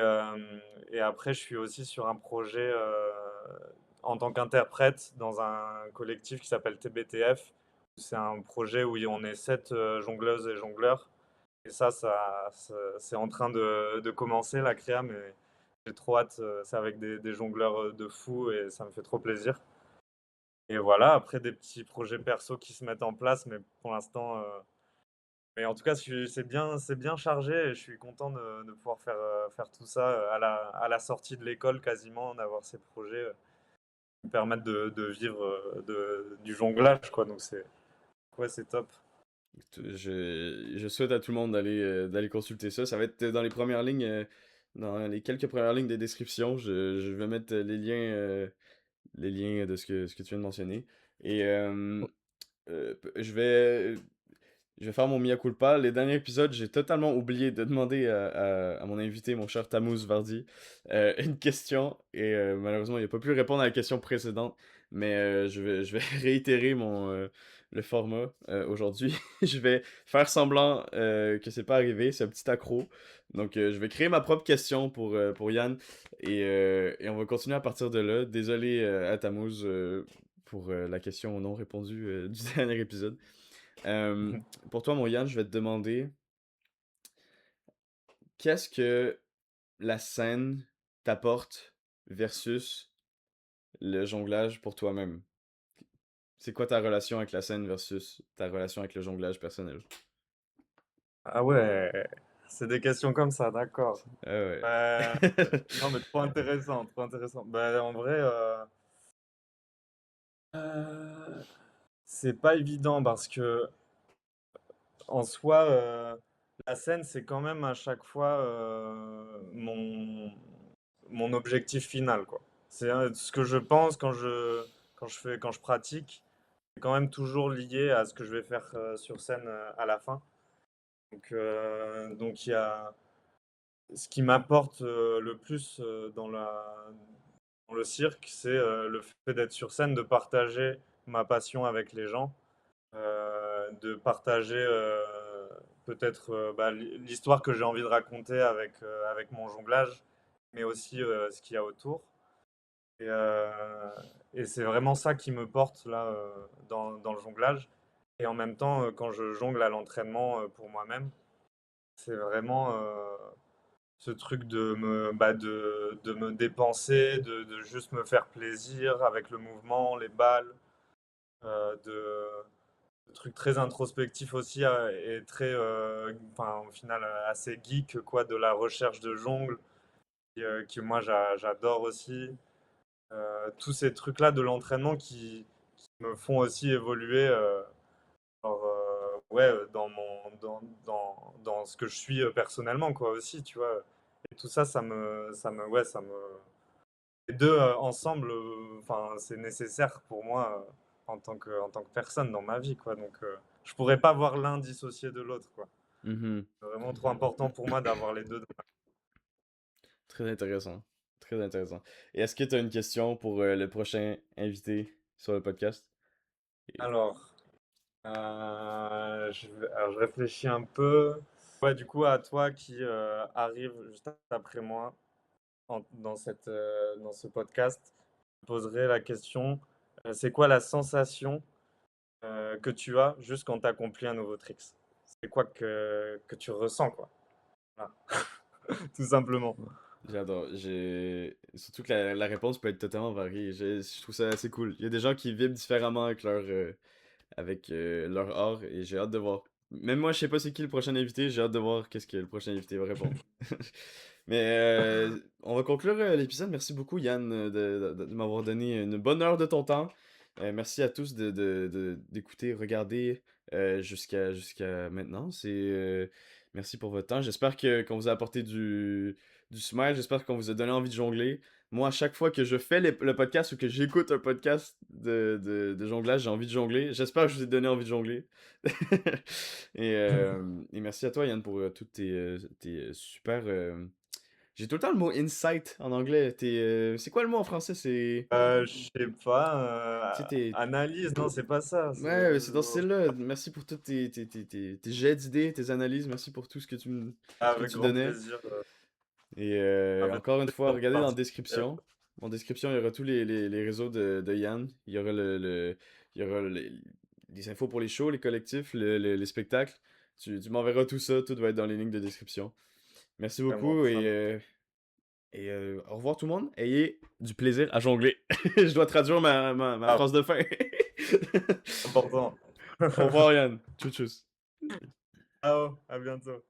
et après, je suis aussi sur un projet, en tant qu'interprète dans un collectif qui s'appelle TBTF. C'est un projet où on est 7 jongleuses et jongleurs et c'est en train de commencer la créa, mais j'ai trop hâte, c'est avec des jongleurs, de fou et ça me fait trop plaisir. Et voilà, après des petits projets perso qui se mettent en place, mais pour l'instant, mais en tout cas, c'est bien chargé et je suis content de pouvoir faire tout ça, à la sortie de l'école quasiment, d'avoir ces projets, me permettent de vivre du jonglage, quoi. Donc c'est top. Je souhaite à tout le monde d'aller consulter ça. Ça va être dans les premières lignes, dans les quelques premières lignes de description. Je vais mettre les liens de ce que tu viens de mentionner. Et euh, je vais, je vais faire mon mea culpa. Les derniers épisodes, j'ai totalement oublié de demander à mon invité, mon cher Tammuz Vardi, une question. Et malheureusement, il n'a pas pu répondre à la question précédente. Mais je vais réitérer le format aujourd'hui. Je vais faire semblant que c'est pas arrivé. C'est un petit accro. Donc, je vais créer ma propre question pour Yann. Et on va continuer à partir de là. Désolé à Tammuz pour la question non répondue du dernier épisode. Euh, pour toi, mon Yann, je vais te demander qu'est-ce que la scène t'apporte versus le jonglage pour toi-même? C'est quoi ta relation avec la scène versus ta relation avec le jonglage personnel? Ah ouais, c'est des questions comme ça, d'accord. Ah ouais. Bah, non, mais trop intéressant, trop intéressant. Bah, en vrai, euh, c'est pas évident parce que en soi, la scène, c'est quand même à chaque fois mon objectif final, quoi. C'est ce que je pense quand je pratique, c'est quand même toujours lié à ce que je vais faire sur scène à la fin. Donc il y a ce qui m'apporte le plus dans le cirque, c'est le fait d'être sur scène, de partager ma passion avec les gens, de partager peut-être bah, l'histoire que j'ai envie de raconter avec mon jonglage, mais aussi ce qu'il y a autour. Et, euh, et c'est vraiment ça qui me porte là dans le jonglage. Et en même temps, quand je jongle à l'entraînement pour moi-même, c'est vraiment ce truc de me dépenser, de juste me faire plaisir avec le mouvement, les balles, de trucs très introspectifs aussi et très, enfin, au final, assez geek, quoi, de la recherche de jongles, qui moi j'adore aussi. Tous ces trucs-là de l'entraînement qui me font aussi évoluer genre, ouais, dans ce que je suis personnellement, quoi, aussi, tu vois. Et tout ça, ouais, les deux ensemble, enfin, c'est nécessaire pour moi en tant que personne dans ma vie, quoi. Donc, je pourrais pas voir l'un dissocié de l'autre, quoi. Mhm. C'est vraiment trop important pour moi d'avoir les deux. Très intéressant. Très intéressant. Et est-ce que tu as une question pour le prochain invité sur le podcast? Alors, alors, je réfléchis un peu. Ouais, du coup, à toi qui arrive juste après moi dans ce podcast, je poserai la question, c'est quoi la sensation que tu as juste quand tu accomplis un nouveau trick? C'est quoi que tu ressens, quoi? Voilà, tout simplement. J'adore. Surtout que la réponse peut être totalement variée. Je trouve ça assez cool. Il y a des gens qui vivent différemment avec leur art et j'ai hâte de voir. Même moi, je sais pas c'est qui le prochain invité, j'ai hâte de voir qu'est-ce que le prochain invité va répondre. Mais on va conclure l'épisode. Merci beaucoup, Yann, de m'avoir donné une bonne heure de ton temps. Merci à tous d'écouter, regarder jusqu'à maintenant. Merci pour votre temps. J'espère qu'on vous a apporté du smile. J'espère qu'on vous a donné envie de jongler. Moi, à chaque fois que je fais le podcast ou que j'écoute un podcast de jonglage, j'ai envie de jongler. J'espère que je vous ai donné envie de jongler. Et merci à toi, Yann, pour tous tes super. J'ai tout le temps le mot insight en anglais. C'est quoi le mot en français? C'est. Je sais pas, Tu sais, t'es. analyse, non, c'est pas ça. Ouais, c'est dans ce style-là. Merci pour tous tes jets d'idées, tes analyses. Merci pour tout ce que Avec tu grand donnais. plaisir. Et Avec encore une grand fois, plaisir de regardez dans la participer. description. En description, il y aura tous les réseaux de Yann. Il y aura il y aura les infos pour les shows, les collectifs, les spectacles. Tu m'enverras tout ça. Tout va être dans les lignes de description. Merci Vraiment, beaucoup ça et au revoir tout le monde. Ayez du plaisir à jongler. Je dois traduire ma ah, phrase de fin. important. Au revoir Yann. Tchou tchous. Ciao, à bientôt.